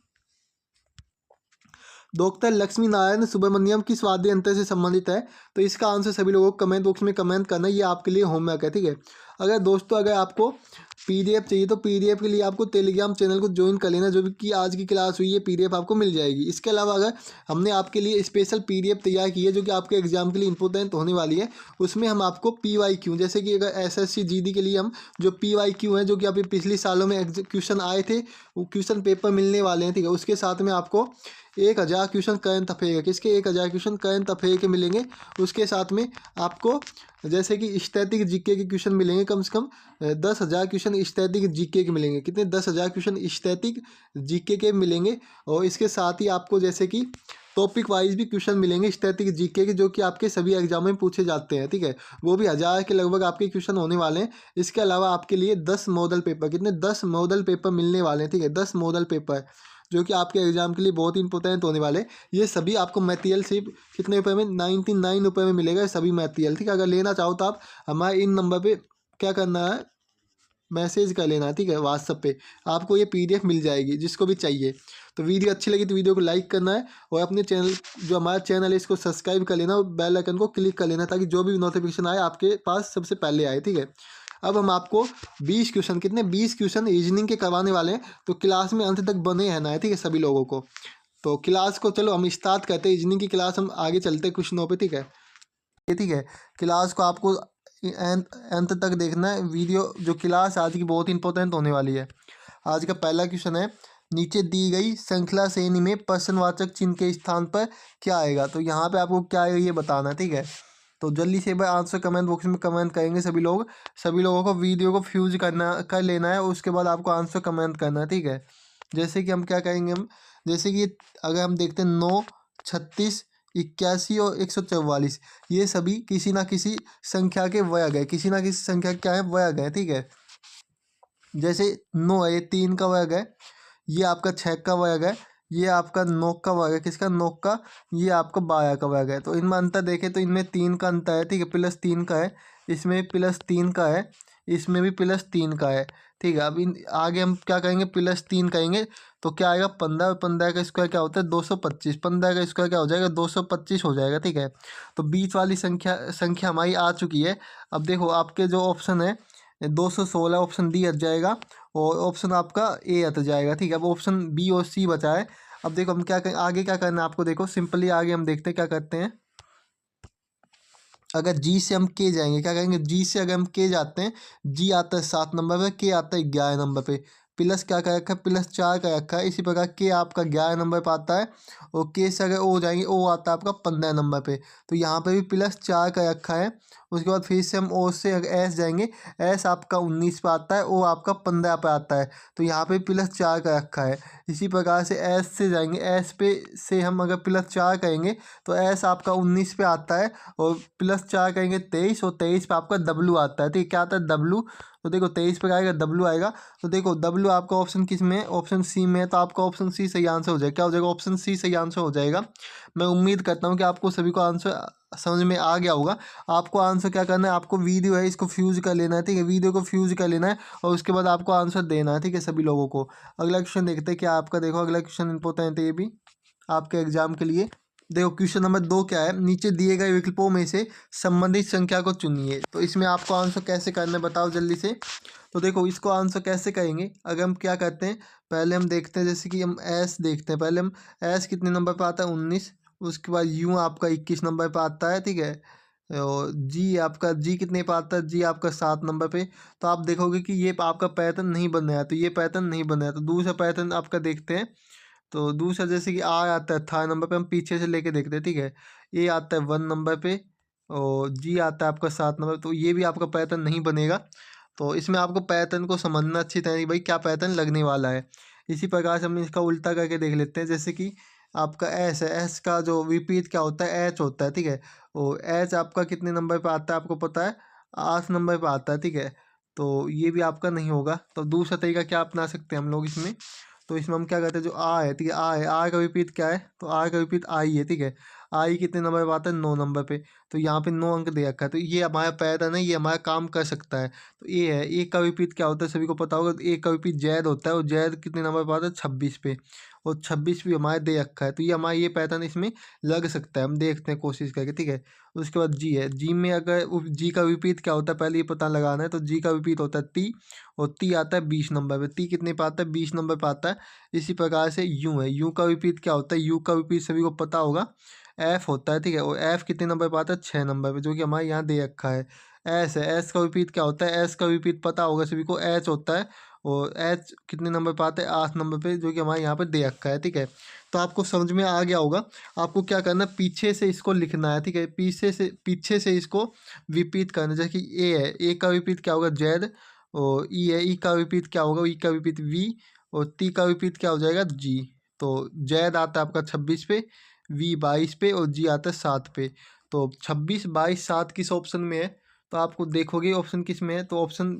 डॉक्टर लक्ष्मी नारायण सुब्रमण्यम किस वाद्य यंत्र से संबंधित है? तो इसका आंसर सभी लोगों को कमेंट बॉक्स में कमेंट करना, ये आपके लिए होमवर्क है, ठीक है। अगर दोस्तों अगर आपको पीडीएफ चाहिए तो पीडीएफ के लिए आपको टेलीग्राम चैनल को ज्वाइन कर लेना, जो भी कि आज की क्लास हुई है पीडीएफ आपको मिल जाएगी। इसके अलावा अगर हमने आपके लिए स्पेशल पीडीएफ तैयार की है जो कि आपके एग्जाम के लिए इंपॉर्टेंट होने वाली है, उसमें हम आपको पीवाईक्यू, जैसे कि अगर एसएससी जीडी के लिए हम जो पीवाईक्यू है जो कि अभी पिछले सालों में क्वेश्चन आए थे, वो क्वेश्चन पेपर मिलने वाले हैं, ठीक है। उसके साथ में आपको 1000 क्वेश्चन करंट अफेयर, किसके? 1000 क्वेश्चन करंट अफेयर के मिलेंगे। उसके साथ में आपको जैसे कि स्टैटिक जीके के क्वेश्चन मिलेंगे, कम से कम 10,000 क्वेश्चन स्टैटिक जीके के मिलेंगे। कितने? 10,000 क्वेश्चन स्टैटिक जीके के मिलेंगे। और इसके साथ ही आपको जैसे कि टॉपिक वाइज भी क्वेश्चन मिलेंगे स्टैटिक जीके के, जो कि आपके सभी एग्जाम में पूछे जाते हैं, ठीक है। वो भी 1000 के लगभग आपके क्वेश्चन होने वाले हैं। इसके अलावा आपके लिए 10 मॉडल पेपर, कितने? 10 मॉडल पेपर मिलने वाले हैं, ठीक है। 10 मॉडल पेपर जो कि आपके एग्जाम के लिए बहुत इंपॉर्टेंट होने वाले। ये सभी आपको मटेरियल सिर्फ कितने रुपए में? 99 रुपये में मिलेगा ये सभी मटेरियल, ठीक है। अगर लेना चाहो तो आप हमारे इन नंबर पे क्या करना है, मैसेज कर लेना, ठीक है। व्हाट्सएप पे आपको ये पीडीएफ मिल जाएगी जिसको भी चाहिए। तो वीडियो अच्छी लगी तो वीडियो को लाइक करना है और अपने चैनल, जो हमारा चैनल है, इसको सब्सक्राइब कर लेना और बेल आइकन को क्लिक कर लेना, ताकि जो भी नोटिफिकेशन आए आपके पास सबसे पहले आए, ठीक है। अब हम आपको 20 क्वेश्चन, कितने? 20 क्वेश्चन रीजनिंग के करवाने वाले हैं। तो क्लास में अंत तक बने रहना है, ठीक है, सभी लोगों को। तो क्लास को चलो हम स्टार्ट करते हैं, रीजनिंग की क्लास हम आगे चलते हैं क्वेश्चनों पे, ठीक है। ये ठीक है, क्लास को आपको अंत तक देखना है। वीडियो जो क्लास आज की बहुत इंपॉर्टेंट होने वाली है। आज का पहला क्वेश्चन है, नीचे दी गई श्रृंखला श्रेणी में प्रश्नवाचक चिन्ह के स्थान पर क्या आएगा? तो यहाँ पे आपको क्या है ये बताना है, ठीक है। तो जल्दी से भाई आंसर कमेंट बॉक्स में कमेंट करेंगे सभी लोग। सभी लोगों को वीडियो को फ्यूज कर लेना है, उसके बाद आपको आंसर कमेंट करना है, ठीक है। जैसे कि हम क्या करेंगे, हम जैसे कि अगर हम देखते हैं 9, 36, 81 और 144, ये सभी किसी ना किसी संख्या के वर्ग है। किसी ना किसी संख्या क्या है? वर्ग है, ठीक है। जैसे 9 है, ये 3 का वर्ग है, ये आपका 6 का वर्ग है, ये आपका नोक का वर्ग है, किसका, नोक का। ये आपका बाया का वर्ग है। तो इनमें अंतर देखें तो इनमें 3 का अंतर है, ठीक है, +3 का है, इसमें +3 का है, इसमें भी +3 का है, ठीक है। अब इन आगे हम क्या करेंगे, +3 करेंगे तो क्या आएगा 15, और 15 का स्क्वायर क्या होता है 225, 15 का स्क्वायर क्या हो जाएगा 225 हो जाएगा, ठीक है। तो बीच वाली संख्या संख्या हमारी आ चुकी है। अब देखो आपके जो ऑप्शन है 216 ऑप्शन डी हट जाएगा और ऑप्शन आपका ए हट जाएगा, ठीक है। अब ऑप्शन बी और सी बचा है। अब देखो हम क्या करें, आगे क्या करना है आपको, देखो सिंपली आगे हम देखते हैं क्या करते हैं। अगर जी से हम के जाएंगे, क्या करेंगे, जी से अगर हम के जाते हैं, जी आता है 7 नंबर पे, के आता है 11 नंबर पे, प्लस क्या कर रखा है, +4 का रखा है। इसी प्रकार के आपका 11 नंबर पे आता है और के से अगर ओ जाएंगे, ओ आता है आपका 15 नंबर पे। तो यहाँ पे भी +4 का रखा है। उसके बाद फिर से हम ओ से अगर एस जाएंगे, एस आपका 19 पे आता है, ओ आपका 15 पे आता है। तो यहाँ पे +4 का रखा है। इसी प्रकार से एस से जाएंगे, एस पे से हम अगर +4 करेंगे तो एस आपका 19 पे आता है और +4 करेंगे 23, और 23 पे आपका डब्लू आता है, ठीक है। क्या आता है, डब्लू। तो देखो 23 पे आएगा डब्लू आएगा। तो देखो डब्लू आपका ऑप्शन किस में है, ऑप्शन सी में है। तो आपका ऑप्शन सी सही आंसर हो जाएगा। क्या हो जाएगा, ऑप्शन सी सही आंसर हो जाएगा। मैं उम्मीद करता हूँ कि आपको सभी को आंसर समझ में आ गया होगा। आपको आंसर क्या करना है, आपको वीडियो है इसको फ्यूज कर लेना है, ठीक है, वीडियो को फ्यूज कर लेना है और उसके बाद आपको आंसर देना है, ठीक है, सभी लोगों को। अगला क्वेश्चन देखते हैं क्या आपका, देखो अगला क्वेश्चन इंपॉर्टेंट है ये भी आपके एग्जाम के लिए। देखो क्वेश्चन नंबर 2 क्या है, नीचे दिए गए विकल्पों में से संबंधित संख्या को चुनिए। तो इसमें आपको आंसर कैसे करना है बताओ जल्दी से। तो देखो इसको आंसर कैसे करेंगे, अगर हम क्या करते हैं, पहले हम देखते हैं, जैसे कि हम एस देखते हैं। पहले हम एस कितने नंबर पर आता है 19, उसके बाद यू आपका 21 नंबर पर आता है, ठीक है। और जी आपका, जी कितने पे आता है, जी आपका 7 नंबर पे। तो आप देखोगे कि ये आपका पैटर्न नहीं बन रहा है, तो ये पैटर्न नहीं बन रहा है। तो दूसरा पैटर्न आपका देखते हैं। तो दूसरा जैसे कि आ आता है 3rd नंबर पे, हम पीछे से लेके देखते हैं, ठीक है। ए आता है 1 नंबर पे और जी आता है आपका 7 नंबर। तो ये भी आपका पैटर्न नहीं बनेगा। तो इसमें आपको पैटर्न को समझना अच्छी तरह कि भाई क्या पैटर्न लगने वाला है। इसी प्रकार से हम इसका उल्टा करके देख लेते हैं। जैसे कि आपका एस है, एस का जो विपरीत क्या होता है, एच होता है, ठीक है। और एच आपका कितने नंबर पे आता है आपको पता है, 8 नंबर पे आता है, ठीक है। तो ये भी आपका नहीं होगा। तो दूसरा तरीका क्या अपना सकते हैं हम लोग इसमें, तो इसमें हम क्या करते हैं, जो आ है, ठीक है, आ है, आ का विपरीत क्या है, तो आ का विपरीत आई है, ठीक है। आई कितने नंबर पे आता है, 9 नंबर पे। तो यहाँ पे 9 अंक दे रखा है, तो ये हमारा पैटर्न है, ये हमारा काम कर सकता है। तो ये है, ए का विपरीत क्या होता है सभी को पता होगा, तो ए का विपरीत जैद होता है और जैद कितने नंबर पे आता है, 26 पे। और 26 भी हमारे दे रखा है। तो ये हमारा ये पैटर्न इसमें लग सकता है, हम देखते हैं कोशिश करके, ठीक है। उसके बाद जी है, जी में अगर जी का विपरीत क्या होता है पहले ये पता लगाना है। तो जी का विपरीत होता है ती, और ती आता है 20 नंबर पे। ती कितने पे आता है, 20 नंबर पे आता है। इसी प्रकार से यू है, यू का विपरीत क्या होता है, यू का विपरीत सभी को पता होगा, एफ होता है, ठीक है। और एफ कितने नंबर पे आता है, 6 नंबर पे, जो कि हमारे यहाँ दे रखा है। एस है, एस का विपरीत क्या होता है, एस का विपरीत पता होगा सभी को, एच होता है। और एच कितने नंबर पे आता है, 8 नंबर पे, जो कि हमारे यहाँ पे दे रखा है, ठीक है। तो आपको समझ में आ गया होगा। आपको क्या करना है, पीछे से इसको लिखना है, ठीक है, पीछे से इसको विपरीत करना है। जैसे कि ए है, ए का विपरीत क्या होगा, जेड। और ई है, ई का विपरीत क्या होगा, ई का विपरीत वी। और टी का विपरीत क्या हो जाएगा, जी। तो जेड आता है आपका 26 पे, वी 22 पे और जी आता है 7 पे। तो 26, 22, 7 किस ऑप्शन में है, तो आपको देखोगे ऑप्शन किस में है, तो ऑप्शन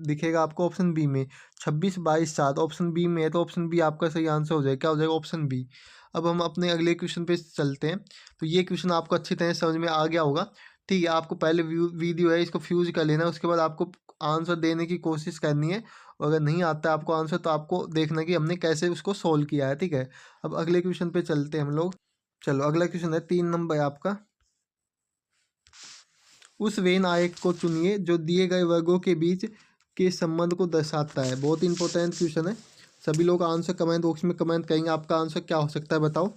दिखेगा आपको ऑप्शन बी में। 26, 22, 7 ऑप्शन बी में है। तो ऑप्शन बी आपका सही आंसर हो जाएगा, क्या हो जाएगा, ऑप्शन बी। अब हम अपने अगले क्वेश्चन पे चलते हैं। तो ये क्वेश्चन आपको अच्छी तरह समझ में आ गया होगा, ठीक है। आपको पहले वीडियो है इसको फ्यूज कर लेना है, उसके बाद आपको आंसर देने की कोशिश करनी है। और अगर नहीं आता है आपको आंसर, तो आपको देखना कि हमने कैसे उसको सोल्व किया है, ठीक है। अब अगले क्वेश्चन पे चलते हैं हम लोग। चलो अगला क्वेश्चन है 3 नंबर आपका। उस वेन आयत को चुनिए जो दिए गए वर्गों के बीच के संबंध को दर्शाता है। बहुत इंपॉर्टेंट क्वेश्चन है। सभी लोग आंसर कमेंट बॉक्स में कमेंट करेंगे आपका आंसर क्या हो सकता है बताओ।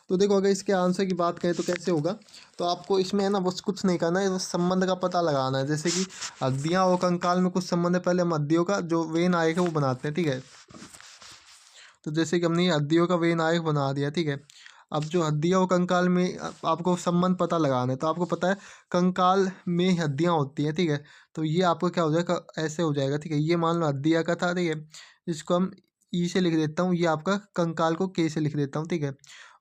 तो देखो अगर इसके आंसर की बात करें तो कैसे होगा, तो आपको इसमें है ना बस कुछ नहीं करना है, बस संबंध का पता लगाना है। जैसे कि हड्डियाँ और कंकाल में कुछ संबंध है, पहले हम हड्डियों का जो वेन आयक है वो बनाते हैं, ठीक है। तो जैसे कि हमने हड्डियों का वेन आयक बना दिया, ठीक है। अब जो हड्डियाँ और कंकाल में आपको संबंध पता लगाना है। तो आपको पता है कंकाल में हड्डियाँ होती हैं, ठीक है। तो ये आपको क्या हो जाएगा, ऐसे हो जाएगा, ठीक है। ये मान लो हड्डियाँ का था, ठीक है। इसको हम ई से लिख देता हूँ, ये आपका कंकाल को के से लिख देता हूँ, ठीक है।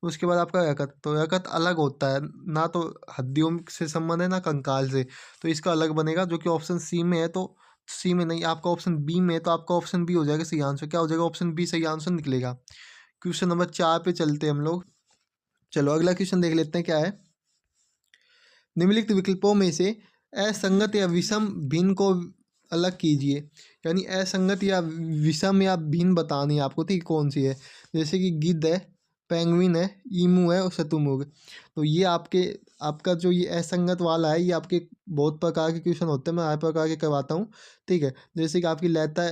उसके बाद आपका यकृत, तो यकृत अलग होता है ना, तो हड्डियों से संबंध है ना कंकाल से। तो इसका अलग बनेगा, जो कि ऑप्शन सी में है। तो सी में नहीं, आपका ऑप्शन बी में है, तो आपका ऑप्शन बी हो जाएगा सही आंसर। क्या हो जाएगा, ऑप्शन बी सही आंसर निकलेगा। क्वेश्चन नंबर 4 पे चलते हैं हम लोग। चलो अगला क्वेश्चन देख लेते हैं क्या है। निम्नलिखित विकल्पों में से असंगत या विषम भिन्न को अलग कीजिए। यानी असंगत या विषम या भिन्न बतानी है आपको, ठीक कौन सी है। जैसे कि गिद्ध है, पेंगुइन है, ईमू है और शतुरमुर्ग। तो ये आपका जो ये असंगत वाला है, ये आपके बहुत प्रकार के क्वेश्चन होते हैं, मैं हर प्रकार के करवाता हूँ, ठीक है। जैसे कि आपकी लैता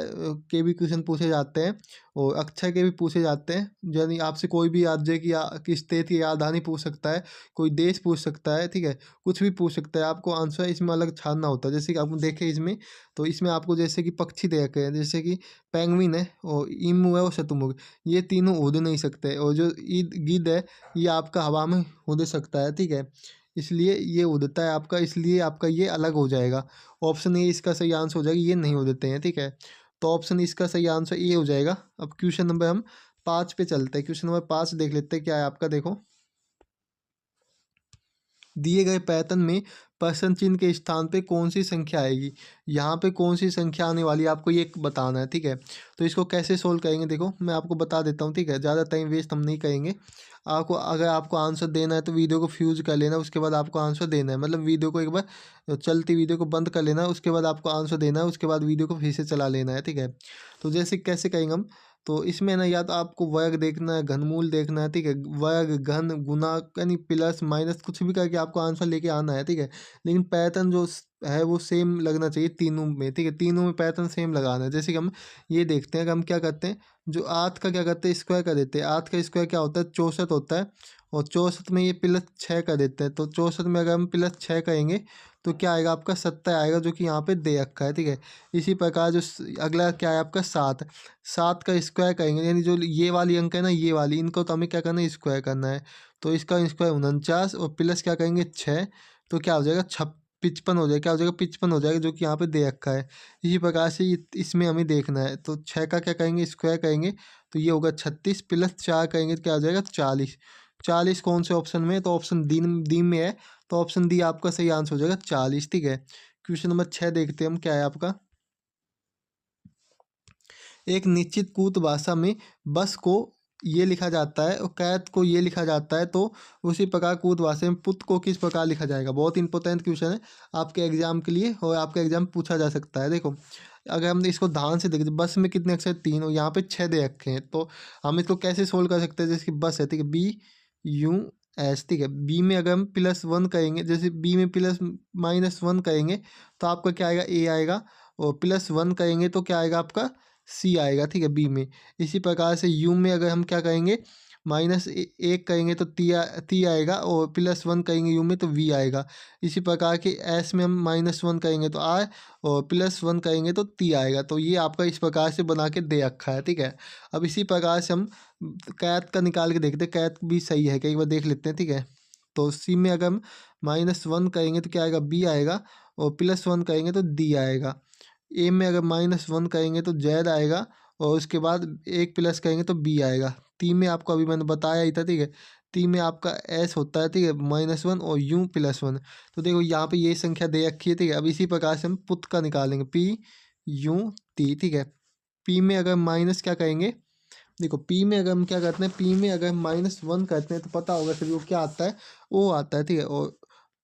के भी क्वेश्चन पूछे जाते हैं और अक्षर के भी पूछे जाते हैं। यानी आपसे कोई भी राज्य की की स्टेट की राजधानी पूछ सकता है, कोई देश पूछ सकता है, ठीक है। कुछ भी पूछ सकता है, आपको आंसर इसमें अलग छानना होता है। जैसे कि आप देखें इसमें, तो इसमें आपको जैसे कि पक्षी दे रखे हैं, जैसे कि पेंगुइन है और ईमू है और शतुरमुर्ग, ये तीनों उड़ नहीं सकते। और जो गिद्ध है, ये आपका हवा में उड़ सकता है, ठीक है। इसलिए ये उड़ता है आपका, इसलिए आपका ये अलग हो जाएगा। ऑप्शन ए इसका सही आंसर हो जाएगा, ये नहीं उड़ते हैं, ठीक है। तो ऑप्शन इसका सही आंसर ए हो जाएगा। अब क्वेश्चन नंबर हम 5 पे चलते हैं। क्वेश्चन नंबर 5 देख लेते हैं क्या है आपका। देखो, दिए गए पैटर्न में प्रश्न चिन्ह के स्थान पे कौन सी संख्या आएगी। यहाँ पे कौन सी संख्या आने वाली है आपको ये बताना है, ठीक है। तो इसको कैसे सोल्व करेंगे, देखो मैं आपको बता देता हूँ, ठीक है। ज़्यादा टाइम वेस्ट हम नहीं करेंगे। आपको अगर आपको आंसर देना है तो वीडियो को फ्यूज कर लेना, उसके बाद आपको आंसर देना है। मतलब वीडियो को एक बार चलती वीडियो को बंद कर लेना है, उसके बाद आपको आंसर देना है, उसके बाद वीडियो को फिर से चला लेना है, ठीक है। तो जैसे कैसे करेंगे हम, तो इसमें ना या तो आपको वर्ग देखना है, घनमूल देखना है, ठीक है। वर्ग, घन, गुना यानी प्लस माइनस कुछ भी करके आपको आंसर लेके आना है, ठीक है। लेकिन पैटर्न जो है वो सेम लगना चाहिए तीनों में, ठीक है। तीनों में पैटर्न सेम लगाना है। जैसे कि हम ये देखते हैं कि हम क्या करते हैं, जो 8 का क्या करते हैं, स्क्वायर कर देते हैं। 8 का स्क्वायर क्या होता है, 64 होता है। और 64 में ये +6 कर देते हैं। तो 64 में अगर हम +6 करेंगे तो क्या आएगा आपका 70 आएगा, जो कि यहाँ पे दे रखा है, ठीक है। इसी प्रकार जो अगला क्या है आपका 7। 7 का स्क्वायर करेंगे, यानी जो ये वाली अंक है ना, ये वाली, इनको तो हमें क्या करना है, स्क्वायर करना है। तो इसका स्क्वायर 49 और प्लस क्या करेंगे 6, तो क्या हो जाएगा 55 हो जाएगा। क्या हो जाएगा 55 हो जाएगा, जो कि यहाँ पे दे रखा है। इसी प्रकार से इसमें हमें देखना है। तो 6 का क्या करेंगे, स्क्वायर करेंगे, तो ये होगा 36 प्लस 4 करेंगे तो क्या हो जाएगा 40। 40 कौन से ऑप्शन में है, तो ऑप्शन डी में है। तो ऑप्शन डी आपका सही आंसर हो जाएगा 40, ठीक है। क्वेश्चन नंबर 6 देखते हैं हम क्या है आपका। एक निश्चित कूट भाषा में बस को ये लिखा जाता है और कैत को ये लिखा जाता है, तो उसी प्रकार कूट भाषा में पुत को किस प्रकार लिखा जाएगा। बहुत इंपॉर्टेंट क्वेश्चन है आपके एग्जाम के लिए, और आपके एग्जाम पूछा जा सकता है। देखो, अगर हम इसको ध्यान से देखें, बस में कितने अक्षर 3 और यहाँ पे 6 दे रखे हैं, तो हम इसको कैसे सोल्व कर सकते हैं। जैसे कि बस है, ठीक है, BUS, ठीक है। बी में अगर हम +1 करेंगे, जैसे बी में +-1 करेंगे तो आपका क्या आएगा, ए आएगा। और +1 करेंगे तो क्या आएगा आपका सी आएगा, ठीक है, बी में। इसी प्रकार से यू में अगर हम क्या करेंगे, -1 करेंगे तो टी आएगा, और +1 करेंगे यू में तो वी आएगा। इसी प्रकार के एस में हम -1 करेंगे तो आर, और +1 करेंगे तो टी आएगा। तो ये आपका इस प्रकार से बना के दे रखा है, ठीक है। अब इसी प्रकार से हम कैत का निकाल के देखते हैं, कैत भी सही है कई बार देख लेते हैं, ठीक है। तो सी में अगर हम -1 करेंगे तो क्या आएगा, बी आएगा, और +1 करेंगे तो डी आएगा। ए में अगर -1 करेंगे तो जेड आएगा, और उसके बाद एक प्लस करेंगे तो बी आएगा। टी में आपको अभी मैंने बताया ही था, ठीक है। टी में आपका एस होता है, ठीक है, -1 और यू +1। तो देखो यहाँ पे ये संख्या दे रखी है, ठीक है। अब इसी प्रकार से हम पुत का निकालेंगे, PUT, ठीक है। पी में अगर माइनस क्या करेंगे, देखो पी में अगर हम क्या करते हैं, पी में अगर हम -1 करते हैं तो पता होगा सभी को क्या आता है, ओ आता है, ठीक है। और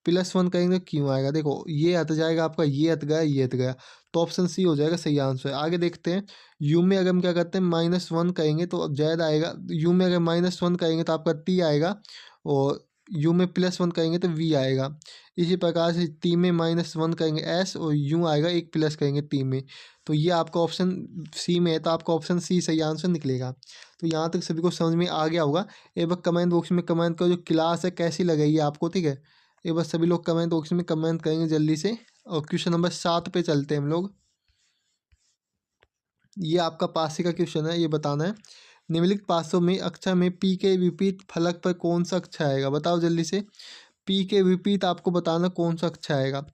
+1 करेंगे तो क्यों आएगा, देखो ये हट जाएगा आपका, ये हट गया, ये हट गया। तो ऑप्शन सी हो जाएगा सही आंसर। आगे देखते हैं, यू में अगर हम क्या करते हैं, -1 करेंगे तो जेड आएगा। यू में अगर -1 करेंगे तो आपका टी आएगा, और यू में +1 करेंगे तो वी आएगा। इसी प्रकार से टी में -1 करेंगे एस, और यू आएगा, एक प्लस करेंगे टी में। तो ये आपका ऑप्शन सी में है, तो आपका ऑप्शन सी सही आंसर निकलेगा। तो यहाँ तक सभी को समझ में आ गया होगा। एक बार कमेंट बॉक्स में कमेंट करो जो क्लास है कैसी लगी है आपको, ठीक है। एक बार सभी लोग कमेंट बॉक्स में कमेंट करेंगे जल्दी से। और क्वेश्चन नंबर 7 पे चलते हैं हम लोग। ये आपका पासे का क्वेश्चन है, ये बताना है। निम्नलिखित पासों में अक्षर में पी के विपरीत फलक पर कौन सा अक्षर आएगा, बताओ जल्दी से। पी के विपरीत आपको बताना कौन सा अक्षर आएगा।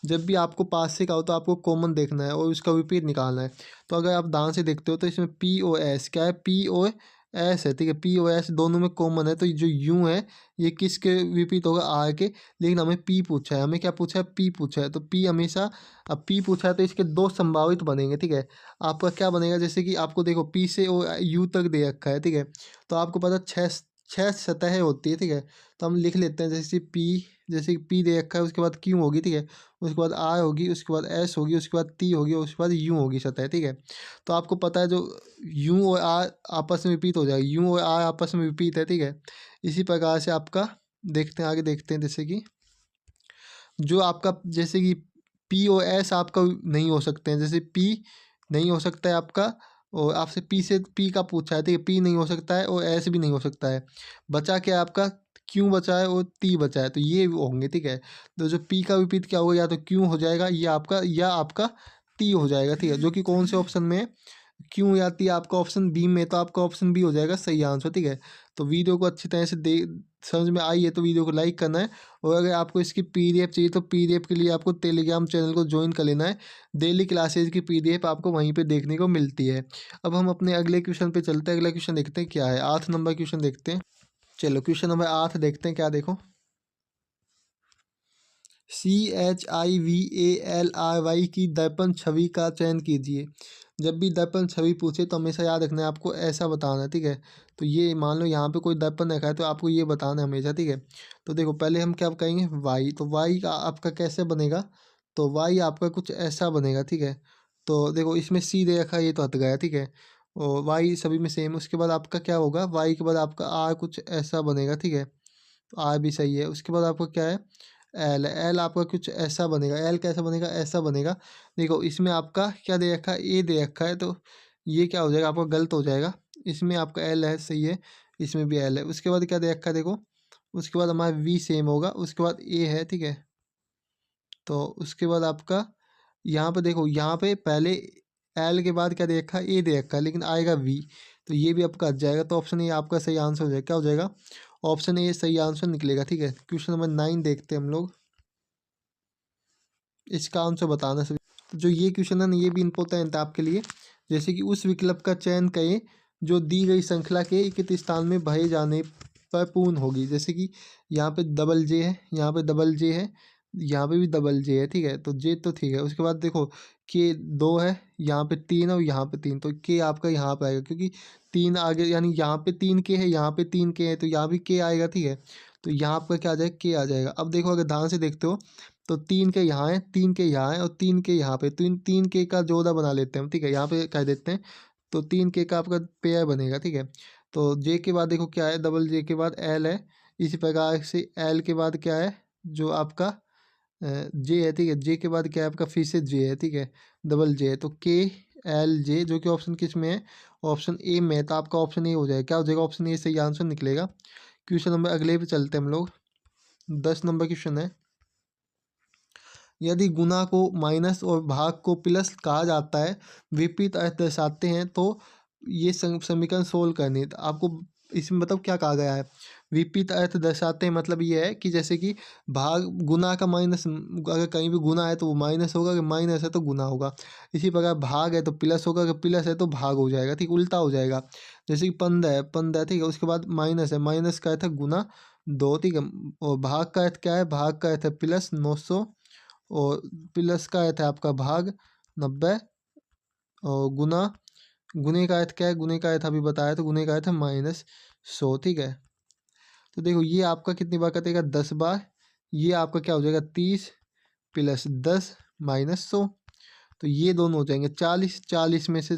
जब भी आपको पासे का हो तो आपको कॉमन देखना है और उसका विपरीत निकालना है। तो अगर आप ध्यान से देखते हो तो इसमें POS क्या है, एस है, ठीक है। पी और एस दोनों में कॉमन है, तो जो यू है ये किसके विपरीत होगा, आर के। लेकिन हमें पी पूछा है, हमें क्या पूछा है, पी पूछा है, तो पी हमेशा, अब पी पूछा है तो इसके दो संभावित बनेंगे, ठीक है। आपका क्या बनेगा, जैसे कि आपको देखो पी से ओ यू तक दे रखा है, ठीक है। तो आपको पता छः छः सतहें होती है, ठीक है। तो हम लिख लेते हैं, जैसे कि पी दे रखा है, उसके बाद क्यू होगी, ठीक है। उसके बाद आर होगी, उसके बाद एस होगी, उसके बाद टी होगी, और उसके बाद यू होगी सतह, ठीक है। तो आपको पता है जो यू और आर आपस में विपरीत हो जाएगा, यू और आर आपस में विपरीत है, ठीक है। इसी प्रकार से आपका देखते हैं, आगे देखते हैं, जैसे कि जो आपका, जैसे कि पी और एस आपका नहीं हो सकते हैं, जैसे पी नहीं हो सकता है आपका, और आपसे पी से पी का पूछा है, ठीक है। पी नहीं हो सकता है और एस भी नहीं हो सकता है। बचा क्या है आपका, क्यों बचा है और टी बचा है, तो ये होंगे, ठीक है। तो जो पी का विपरीत क्या होगा, या तो क्यों हो जाएगा या आपका टी हो जाएगा, ठीक है। जो कि कौन से ऑप्शन में है, क्यों आती है आपका ऑप्शन बी में, तो आपका ऑप्शन बी हो जाएगा सही आंसर, ठीक है। तो वीडियो को अच्छी तरह से समझ में आई है तो वीडियो को लाइक करना है, और अगर आपको इसकी पीडीएफ चाहिए तो पीडीएफ के लिए आपको टेलीग्राम चैनल को ज्वाइन कर लेना है। डेली क्लासेज की पीडीएफ आपको वहीं पे देखने को मिलती है। अब हम अपने अगले क्वेश्चन पे चलते हैं, अगला क्वेश्चन देखते हैं क्या है, 8 नंबर क्वेश्चन देखते हैं। चलो क्वेश्चन नंबर 8 देखते हैं, क्या देखो, CHIVALRY की दर्पण छवि का चयन कीजिए। जब भी दर्पण छवि पूछे तो हमेशा याद रखना है, आपको ऐसा बताना है, ठीक है। तो ये मान लो यहाँ पे कोई दर्पण रखा है तो आपको ये बताना है हमेशा, ठीक है। तो देखो पहले हम क्या कहेंगे, वाई, तो वाई का आपका कैसे बनेगा, तो वाई आपका कुछ ऐसा बनेगा, ठीक है। तो देखो इसमें सी दे रखा है, ये तो हट गया, ठीक है। और वाई सभी में सेम, उसके बाद आपका क्या होगा, वाई के बाद आपका आर कुछ ऐसा बनेगा, ठीक है। तो आर भी सही है। उसके बाद आपका क्या है, एल, एल आपका कुछ ऐसा बनेगा, एल कैसा बनेगा, ऐसा बनेगा। देखो इसमें आपका क्या दे रखा है, ए दे रखा है, तो ये क्या हो जाएगा आपका, गलत हो जाएगा। इसमें आपका एल है, सही है। इसमें भी एल है। उसके बाद क्या दे रखा है, देखो उसके बाद हमारा वी सेम होगा, उसके बाद ए है, ठीक है। तो उसके बाद आपका यहाँ पे देखो, यहाँ पे पहले एल के बाद क्या दे रखा है, ए दे रखा है, लेकिन आएगा वी, तो ये भी आपका हट जाएगा। तो ऑप्शन ए आपका सही आंसर हो जाएगा, क्या हो जाएगा, ऑप्शन ए सही आंसर निकलेगा, ठीक है। क्वेश्चन नंबर 9 देखते हैं हम लोग, इसका आंसर बताना सभी। तो जो ये क्वेश्चन है ना, ये भी इम्पोर्टेंट है आपके लिए। जैसे कि उस विकल्प का चयन करें जो दी गई श्रृंखला के इक्कित स्थान में भरे जाने पर पूर्ण होगी। जैसे कि यहाँ पे डबल जे है, यहाँ पे डबल जे है, यहाँ पे भी डबल जे है, ठीक है। तो जे तो ठीक है। उसके बाद देखो के 2 है, यहाँ पे 3 है और यहाँ पे 3, तो के आपका यहाँ पे आएगा, क्योंकि 3 आगे, यानी यहाँ पे 3 के है, यहाँ पे 3 के है, तो यहाँ भी के आएगा, ठीक है। तो यहाँ आपका क्या आ जाएगा, के आ जाएगा। अब देखो अगर ध्यान से देखते हो तो 3 के यहाँ है, 3 के यहाँ है और 3 के यहाँ पे, तो इन 3 के का जोड़ा बना लेते हैं हम, ठीक है। यहाँ पे कह देते हैं, तो 3 के का आपका पेयर बनेगा, ठीक है। तो जे के बाद देखो क्या है, डबल जे के बाद एल है। इसी प्रकार से एल के बाद क्या है, जो आपका जे है, ठीक है। जे के बाद क्या है आपका, फिर से जे है, ठीक है, डबल जे है। तो के एल जे, जो कि ऑप्शन किस में है, ऑप्शन ए में है, तो आपका ऑप्शन ए हो जाएगा, क्या हो जाएगा, ऑप्शन ए सही आंसर निकलेगा। क्वेश्चन नंबर अगले पे चलते हैं हम लोग, 10 नंबर क्वेश्चन है। यदि गुणा को माइनस और भाग को प्लस कहा जाता है, विपरीत अर्थ दर्शाते हैं, तो ये समीकरण सोल्व करनी है। तो आपको इसमें मतलब क्या कहा गया है, विपरीत अर्थ दर्शाते हैं, मतलब ये है कि जैसे कि भाग गुणा का माइनस, अगर कहीं भी गुणा है तो वो माइनस होगा, अगर माइनस है तो गुणा होगा। इसी प्रकार भाग है तो प्लस होगा, अगर प्लस है तो भाग हो जाएगा, ठीक, उल्टा हो जाएगा। जैसे कि 15 है, 15, ठीक है। उसके बाद माइनस है, माइनस का अर्थ है गुना 2, ठीक है। और भाग का अर्थ क्या है, भाग का अर्थ है प्लस 900, और प्लस का अर्थ है आपका भाग 90, और गुना, गुने का अर्थ क्या है, गुने का अर्थ अभी बताया, तो गुने का अर्थ है -100, ठीक है। तो देखो ये आपका कितनी बार कटेगा, 10 बार। ये आपका क्या हो जाएगा, 30 प्लस 10 -100, तो ये दोनों हो जाएंगे 40, 40 में से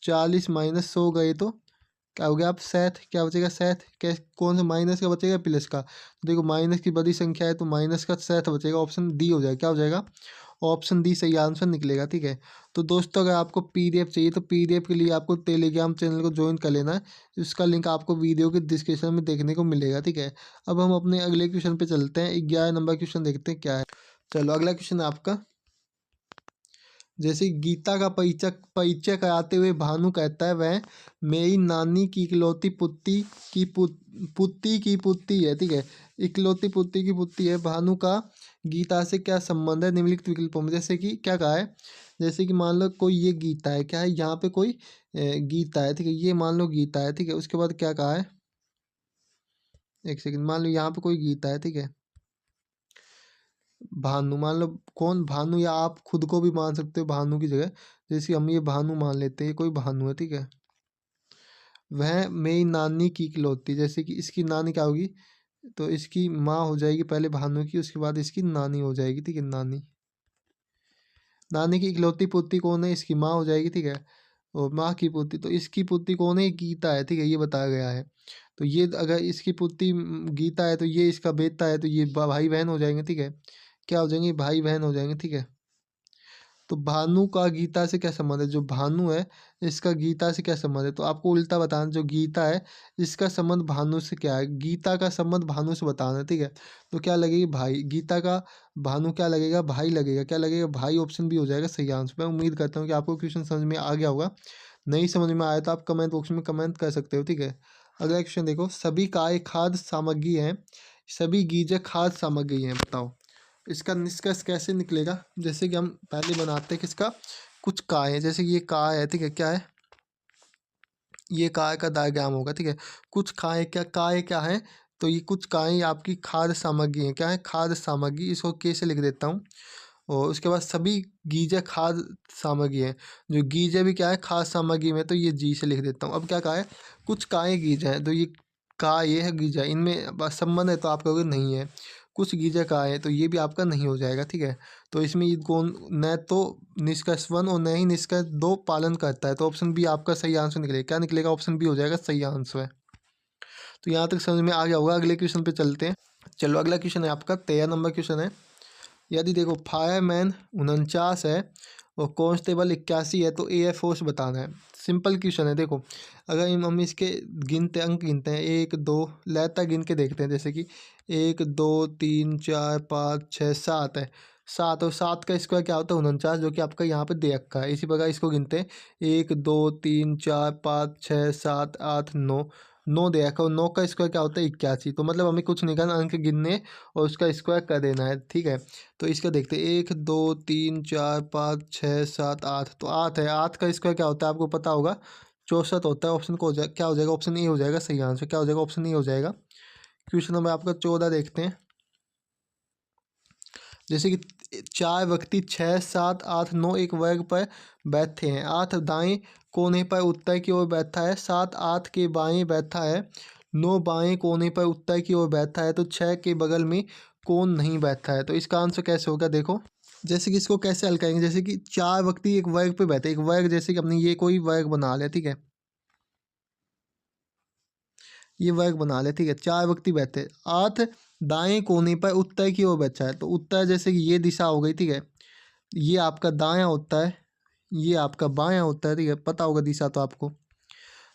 40 -100 गए तो क्या हो गया, आप सेट, क्या बचेगा, सेट, क्या कौन सा माइनस का बचेगा, प्लस का। तो देखो माइनस की बड़ी संख्या है तो माइनस का सेट बचेगा, ऑप्शन डी हो जाएगा, क्या हो जाएगा, ऑप्शन डी सही आंसर निकलेगा, ठीक है। तो दोस्तों अगर आपको पीडीएफ चाहिए तो पीडीएफ के लिए आपको टेलीग्राम चैनल को ज्वाइन कर लेना है। इसका लिंक आपको वीडियो के डिस्क्रिप्शन में देखने को मिलेगा, ठीक है। अब हम अपने अगले क्वेश्चन पे चलते हैं, 11 नंबर क्वेश्चन देखते हैं क्या है। चलो अगला क्वेश्चन है आपका, जैसे गीता का परिचय परिचय कराते हुए भानु कहता है वह मेरी नानी की इकलौती पुत्री की पुत्री है, ठीक है। इकलौती पुत्री की पुत्री है। भानु का गीता से क्या संबंध है निम्नलिखित विकल्पों में। जैसे कि क्या कहा है, जैसे कि मान लो कोई ये गीता है, क्या है यहाँ पे कोई गीता है, ठीक है। ये मान लो गीता है, ठीक है। उसके बाद क्या कहा है, एक सेकंड, मान लो यहाँ पे कोई गीता है, ठीक है। भानु मान लो, कौन भानु, या आप खुद को भी मान सकते हो भानु की जगह। जैसे हम ये भानु मान लेते हैं, ये कोई भानु है, ठीक है। वह मेरी नानी की इकलौती, जैसे कि इसकी नानी क्या होगी, तो इसकी माँ हो जाएगी पहले भानु की, उसके बाद इसकी नानी हो जाएगी, ठीक है। नानी, नानी की इकलौती पुत्री कौन है, इसकी माँ हो जाएगी, ठीक है। और माँ की पुत्री, तो इसकी पुत्री कौन है, गीता है, ठीक है। ये बताया गया है। तो ये अगर इसकी पुत्री गीता है तो ये इसका बेटा है, तो ये भाई बहन हो जाएंगे, ठीक है। क्या हो जाएंगे, भाई बहन हो जाएंगे, ठीक है। तो भानु का गीता से क्या संबंध है, जो भानु है इसका गीता से क्या संबंध है, तो आपको उल्टा बताना, जो गीता है इसका संबंध भानु से क्या है, गीता का संबंध भानु से बताना है, ठीक है। तो क्या लगेगी, भाई, गीता का भानु क्या लगेगा, भाई लगेगा, क्या लगेगा, भाई। ऑप्शन भी हो जाएगा सही आंसर। मैं उम्मीद करता हूँ कि आपको क्वेश्चन समझ में आ गया होगा। नहीं समझ में आया तो आप कमेंट बॉक्स में कमेंट कर सकते हो, ठीक है। अगला क्वेश्चन देखो, सभी काय खाद्य सामग्री है, सभी गीजे खाद्य सामग्री है, बताओ इसका निष्कर्ष कैसे निकलेगा। जैसे कि हम पहले बनाते हैं किसका, कुछ काय है, जैसे कि ये काय है, ठीक है। क्या है, ये काय का डायग्राम होगा, ठीक है। कुछ काय, क्या काय क्या है, तो ये कुछ काय आपकी खाद्य सामग्री है, क्या है, खाद्य सामग्री। इसको कैसे लिख देता हूँ, और उसके बाद सभी गीजे खाद्य सामग्री है, जो गीजे भी क्या है खाद्य सामग्री में, तो ये जी से लिख देता हूँ। अब क्या कहा है, कुछ काय गीजे हैं, तो ये का ये है गीजा, इनमें संबंध है तो आप कहोगे नहीं है। कुछ गीजा का है तो ये भी आपका नहीं हो जाएगा, ठीक है। तो इसमें ये कौन, न तो निष्कर्ष 1 और न ही निष्कर्ष 2 पालन करता है, तो ऑप्शन बी आपका सही आंसर निकलेगा। क्या निकलेगा, ऑप्शन बी हो जाएगा सही आंसर है। तो यहाँ तक समझ में आ गया होगा। अगले क्वेश्चन पे चलते हैं। चलो अगला क्वेश्चन है आपका 13 नंबर क्वेश्चन है। यदि देखो फायरमैन 49 है और कांस्टेबल 81 है तो एयर फोर्स बताना है। सिंपल क्वेश्चन है। देखो अगर हम इसके गिनते अंक गिनते हैं, 1 2 लेता गिन के देखते हैं, जैसे कि 1 2 3 4 5 6 7 है, 7, और 7 का स्क्वायर क्या होता है 49, जो कि आपका यहाँ पे दे रखा है। इसी प्रकार इसको गिनते हैं, 1 2 3 4 5 6 7 8 9, 9 दे रखा है, और 9 का स्क्वायर क्या होता है 81। तो मतलब हमें कुछ नहीं करना, अंक गिनने और उसका स्क्वायर कर देना है, ठीक है। तो इसका देखते हैं, 1 2 3 4 5 6 7 8, तो 8 है। 8 का स्क्वायर क्या होता है आपको पता होगा, 64 होता है। ऑप्शन को हो जाए क्या हो जाएगा, ऑप्शन ए हो जाएगा सही आंसर। क्या हो जाएगा, ऑप्शन ए हो जाएगा। क्वेश्चन नंबर आपका 14 देखते हैं। जैसे कि 4 व्यक्ति 6 7 8 9 एक वर्ग पर बैठे हैं। 8 दाएं कोने पर उत्तर की ओर बैठा है, 7 8 के बाएं बैठा है, 9 बाएं कोने पर उत्तर की ओर बैठा है, तो 6 के बगल में कौन नहीं बैठा है। तो इसका आंसर कैसे होगा, देखो जैसे कि इसको कैसे हल करेंगे। जैसे कि 4 व्यक्ति एक वर्ग पे बैठे, एक वर्ग जैसे कि अपने ये कोई वर्ग बना ले, ठीक है। ये वर्ग बना ले, ठीक है। 4 व्यक्ति बैठे, 8 दाएं कोने पर उत्तर की ओर बैठा है, तो उत्तर जैसे कि ये दिशा हो गई, ठीक है। ये आपका दायां होता है, ये आपका बायां होता है, ठीक है। पता होगा दिशा तो आपको।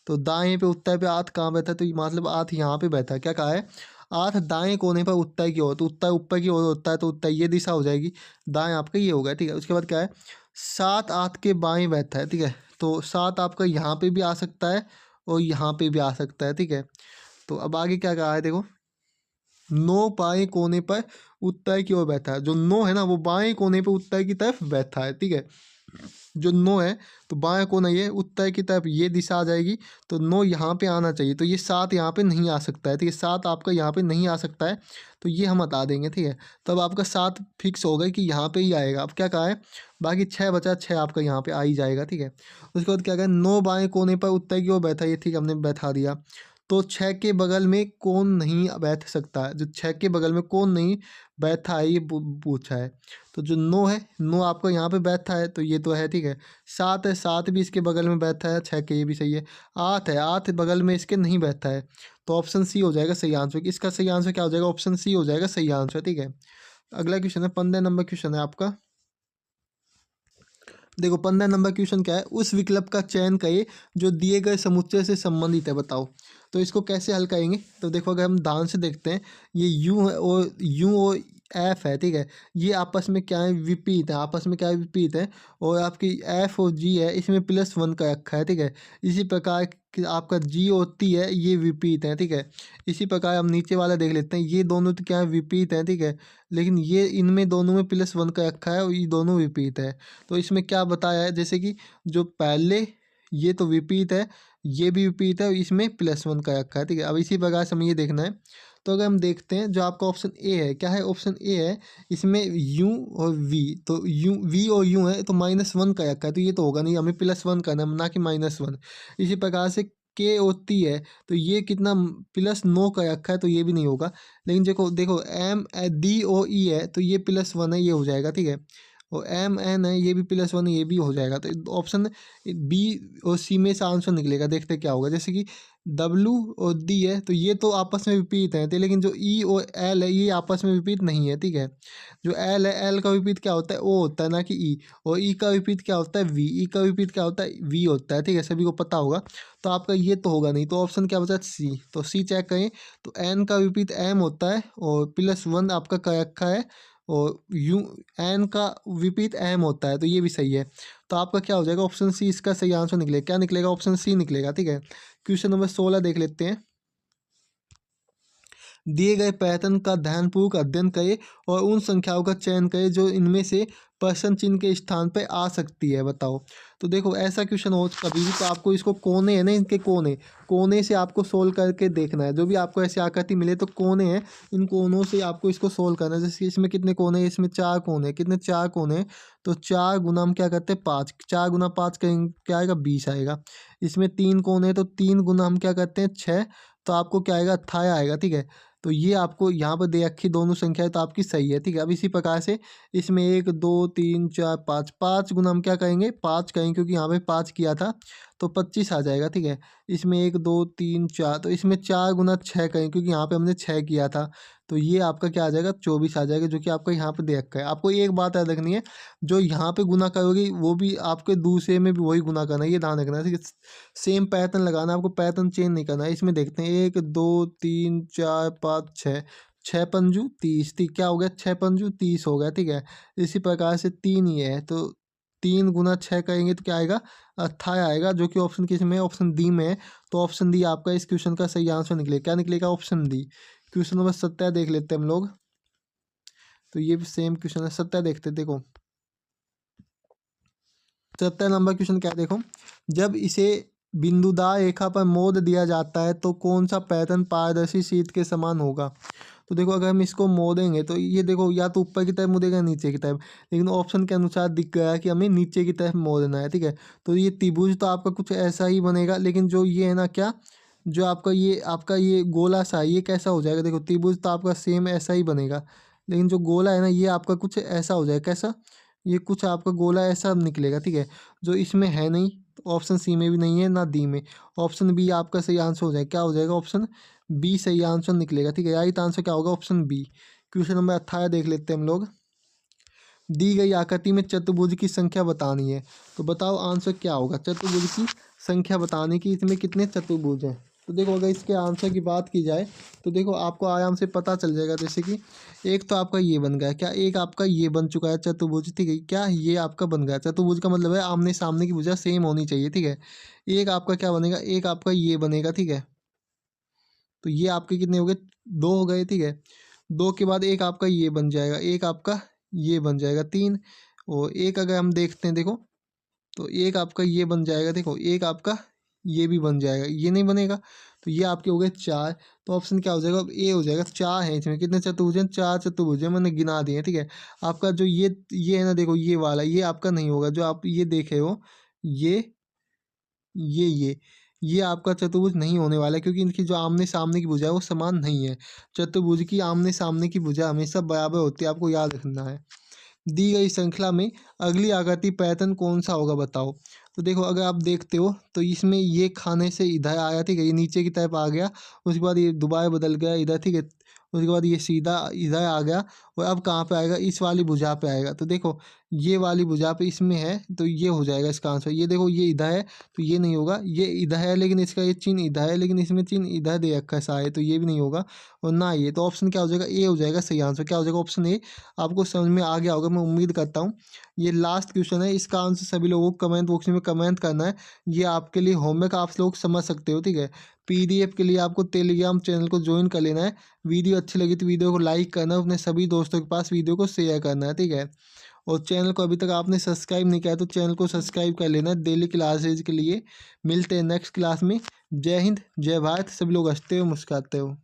तो दाएं पे उत्तर पे 8 कहाँ बैठा है, तो ये मतलब 8 यहाँ पे बैठा है। क्या कहा है, 8 दाएं कोने पर उत्तर की ओर, तो उत्तर ऊपर की ओर होता है, तो उत्तर ये दिशा हो जाएगी, दाएं आपका ये होगा, ठीक है। उसके बाद क्या है, 7 8 के बाएं बैठा है, ठीक है। तो 7 आपका यहाँ पे भी आ सकता है और यहाँ पे भी आ सकता है, ठीक है। तो अब आगे क्या कहा है, देखो 9 बाएं कोने पर उत्तर की ओर बैठा है। जो 9 है ना वो बाएं कोने पे उत्तर की तरफ बैठा है, ठीक है। जो 9 है तो बाएं कोना ये उत्तर की तरफ ये दिशा आ जाएगी, तो 9 यहाँ पे आना चाहिए, तो ये 7 यहाँ पे नहीं आ सकता है, ठीक है। 7 आपका यहाँ पे नहीं आ सकता है, तो ये हम हटा देंगे, ठीक है। तब आपका 7 फिक्स हो गया कि यहाँ पे ही आएगा। अब क्या कहा है, बाकी 6 बचा, 6 आपका यहाँ पे आ ही जाएगा, ठीक है। उसके बाद क्या कहा, 9 बाएं कोने पर उत्तर की ओर बैठा, ये ठीक हमने बैठा दिया। तो 6 के बगल में कौन नहीं बैठ सकता है, जो 6 के बगल में कौन नहीं बैठा है ये पूछा है। तो जो 9 है, 9 आपको यहाँ पे बैठा है, तो ये तो है, ठीक है। 7 है, 7 भी इसके बगल में बैठा है, 6 के, ये भी सही है। 8 है, 8 बगल में इसके नहीं बैठा है, तो ऑप्शन सी हो जाएगा सही आंसर। इसका सही आंसर क्या हो जाएगा, ऑप्शन सी हो जाएगा सही आंसर, ठीक है। अगला क्वेश्चन है 15 नंबर क्वेश्चन है आपका। देखो 15 नंबर क्वेश्चन क्या है, उस विकल्प का चयन करिए जो दिए गए समुच्चय से संबंधित है, बताओ। तो इसको कैसे हल करेंगे, तो देखो अगर हम ध्यान से देखते हैं, ये यूँ है और यूँ और एफ है, ठीक है, ये आपस में क्या है, विपरीत है, आपस में क्या है, विपरीत है। और आपकी एफ और जी है, इसमें +1 का रखा है, ठीक है। इसी प्रकार कि आपका जी और टी है, ये विपरीत है, ठीक है। इसी प्रकार हम नीचे वाला देख लेते हैं, ये दोनों तो क्या है, विपरीत हैं, ठीक है। लेकिन ये इनमें दोनों में +1 का रखा है और ये दोनों विपरीत है। तो इसमें क्या बताया है, जैसे कि जो पहले ये तो विपरीत है, ये भी विपरीत है और इसमें +1 का रखा है, ठीक है। अब इसी प्रकार से हमें ये देखना है। तो अगर हम देखते हैं, जो आपका ऑप्शन ए है, क्या है, ऑप्शन ए है, इसमें यू और वी, तो यू, वी और यू है, तो -1 का रखा है, तो ये तो होगा नहीं, हमें +1 करना है, ना कि -1। इसी प्रकार से के और टी है, तो ये कितना, +9 का रखा है, तो ये भी नहीं होगा। लेकिन देखो देखो एम डी ओ ई है, तो ये +1 है, ये हो जाएगा, ठीक है। और एम एन है, ये भी +1 है, ये भी हो जाएगा। तो ऑप्शन बी और सी में से आंसर निकलेगा। देखते क्या होगा, जैसे कि डब्लू और डी है, तो ये तो आपस में विपरीत हैं, तो लेकिन जो ई और एल है, ये आपस में विपरीत नहीं है, ठीक है। जो एल है, एल का विपरीत क्या होता है, ओ होता है, ना कि ई। और ई का विपरीत क्या होता है, वी। ई का विपरीत क्या होता है, वी होता है, ठीक है, सभी को पता होगा। तो आपका ये तो होगा नहीं, तो ऑप्शन क्या बचा, सी। तो सी चेक करें, तो एन का विपरीत एम होता है और +1 आपका का रखा है, और यू, एन का विपरीत एम होता है, तो ये भी सही है। तो आपका क्या हो जाएगा, ऑप्शन सी इसका सही आंसर निकलेगा। क्या निकलेगा, ऑप्शन सी निकलेगा, ठीक है। क्वेश्चन नंबर 16 देख लेते हैं। दिए गए पैटर्न का ध्यानपूर्वक अध्ययन करें और उन संख्याओं का चयन करें जो इनमें से प्रश्न चिन्ह के स्थान पे आ सकती है, बताओ। तो देखो ऐसा क्वेश्चन हो कभी भी, तो आपको इसको कोने है ना, इनके कोने, कोने से आपको सोल्व करके देखना है। जो भी आपको ऐसी आकृति मिले तो कोने हैं, इन कोनों से आपको इसको सोल्व करना है। जैसे इसमें कितने कोने हैं, इसमें 4 कोने, कितने, 4 कोने। तो 4 गुना हम क्या करते हैं, 5, 4 गुना 5 करेंगे, क्या आएगा, 20 आएगा। इसमें 3 कोने, तो 3 गुना हम क्या करते हैं, 6, तो आपको क्या आएगा, 28 आएगा, ठीक है। तो ये आपको यहाँ पर दे रखी दोनों संख्याएं, तो आपकी सही है, ठीक है। अब इसी प्रकार से इसमें 1 2 3 4 5, 5 गुना हम क्या करेंगे, 5 करेंगे, क्योंकि यहाँ पे 5 किया था, तो 25 आ जाएगा, ठीक है। इसमें 1 2 3 4, तो इसमें 4 गुना 6 करेंगे, क्योंकि यहाँ पे हमने 6 किया था, तो ये आपका क्या आ जाएगा, 24 आ जाएगा, जो कि आपका यहाँ पे दे रखा है। आपको एक बात याद रखनी है, जो यहाँ पे गुना करोगे वो भी आपके दूसरे में भी वही गुना करना है, ये ध्यान रखना है, ठीक है। सेम पैटर्न लगाना है, आपको पैटर्न चेंज नहीं करना है। इसमें देखते हैं 1 2 3 4 5 6, 6 पंजू 30, ठीक, क्या हो गया, 6 पंजू 30 हो गया, ठीक है। इसी प्रकार से 3 ये है, तो 3 गुना 6 करेंगे तो क्या आएगा, 28 आएगा, जो कि ऑप्शन किस में है, ऑप्शन डी में है। तो ऑप्शन डी आपका इस क्वेश्चन का सही आंसर निकलेगा। क्या निकलेगा, ऑप्शन डी। क्वेश्चन नंबर 17 देख लेते हैं हम लोग। तो ये भी सेम क्वेश्चन है, 17 देखते हैं, देखो 17 नंबर क्वेश्चन क्या है, देखो, जब इसे बिंदुदार रेखा पर मोड़ दिया जाता है तो कौन सा पैटर्न पारदर्शी शीट के समान होगा। तो देखो अगर हम इसको मोड़ेंगे तो ये देखो, या तो ऊपर की तरफ मुड़ेगा, नीचे की तरफ, लेकिन ऑप्शन के अनुसार दिख गया है कि हमें नीचे की तरफ मोड़ना है, ठीक है। तो ये त्रिभुज तो आपका कुछ ऐसा ही बनेगा, लेकिन जो ये है ना, क्या, जो आपका ये गोला सा है, ये कैसा हो जाएगा, देखो त्रिभुज तो आपका सेम ऐसा ही बनेगा, लेकिन जो गोला है ना, ये आपका कुछ ऐसा हो जाएगा, कैसा, ये कुछ आपका गोला ऐसा निकलेगा, ठीक है। जो इसमें है नहीं, तो ऑप्शन सी में भी नहीं है, ना डी में। ऑप्शन बी आपका सही आंसर हो जाएगा, क्या हो जाएगा, ऑप्शन बी सही आंसर निकलेगा, ठीक है। राइट आंसर क्या होगा, ऑप्शन बी। क्वेश्चन नंबर 18 देख लेते हैं हम लोग। दी गई आकृति में चतुर्भुज की संख्या बतानी है, तो बताओ आंसर क्या होगा, चतुर्भुज की संख्या बताने की, इसमें कितने चतुर्भुज हैं। तो देखो अगर इसके आंसर की बात की जाए, तो देखो आपको आराम से पता चल जाएगा। जैसे कि एक तो आपका ये बन गया, क्या, एक आपका ये बन चुका है चतुर्भुज, ठीक है। क्या, ये आपका बन गया चतुर्भुज, का मतलब है आमने सामने की भुजा सेम होनी चाहिए, ठीक है। एक आपका क्या बनेगा, एक आपका ये बनेगा, ठीक है। तो ये आपके कितने हो गए, 2 हो गए, ठीक है। 2 के बाद एक आपका ये बन जाएगा, एक आपका ये बन जाएगा, 3। और एक अगर हम देखते हैं, देखो, तो एक आपका ये बन जाएगा, देखो, एक आपका ये भी बन जाएगा, ये नहीं बनेगा, तो ये आपके हो गए 4। तो ऑप्शन क्या हो जाएगा, अब ए हो जाएगा। 4 है इसमें, कितने चतुर्भुज हैं, 4 चतुर्भुज हैं, मैंने गिना दिए, ठीक है। आपका जो ये है ना, देखो ये वाला, ये आपका नहीं होगा, जो आप ये देखे हो, ये ये आपका चतुर्भुज नहीं होने वाला है, क्योंकि इनकी जो आमने सामने की भुजा है वो समान नहीं है। चतुर्भुज की आमने सामने की भुजा हमेशा बराबर होती है, आपको याद रखना है। दी गई श्रृंखला में अगली आकृति पैटर्न कौन सा होगा, बताओ। तो देखो अगर आप देखते हो, तो इसमें ये खाने से इधर आया, ठीक है, ये नीचे की तरफ आ गया, उसके बाद ये दोबारा बदल गया इधर, ठीक है, उसके बाद ये सीधा इधर आ गया, और अब कहाँ पे आएगा, इस वाली भुजा पे आएगा। तो देखो ये वाली भुजा पे इसमें है तो ये हो जाएगा इसका आंसर। ये देखो ये इधर है तो ये नहीं होगा, ये इधर है लेकिन इसका ये चिन्ह इधर है लेकिन इसमें चिन्ह इधर दे रखा है सा है, तो ये भी नहीं होगा और ना ये। तो ऑप्शन क्या हो जाएगा, ए हो जाएगा सही आंसर। क्या हो जाएगा, ऑप्शन ए। आपको समझ में आ गया होगा मैं उम्मीद करता हूँ। ये लास्ट क्वेश्चन है, इसका आंसर सभी लोगों को कमेंट बॉक्स में कमेंट करना है। ये आपके लिए होमवर्क, आप लोग समझ सकते हो, ठीक है। पीडीएफ के लिए आपको टेलीग्राम चैनल को ज्वाइन कर लेना है। वीडियो अच्छी लगी तो वीडियो को लाइक करना है, अपने सभी दोस्तों के पास वीडियो को शेयर करना है, ठीक है। और चैनल को अभी तक आपने सब्सक्राइब नहीं किया है तो चैनल को सब्सक्राइब कर लेना है डेली क्लासेज के लिए। मिलते हैं नेक्स्ट क्लास में। जय हिंद, जय भारत। सभी लोग हंसते हो मुस्कुराते हो।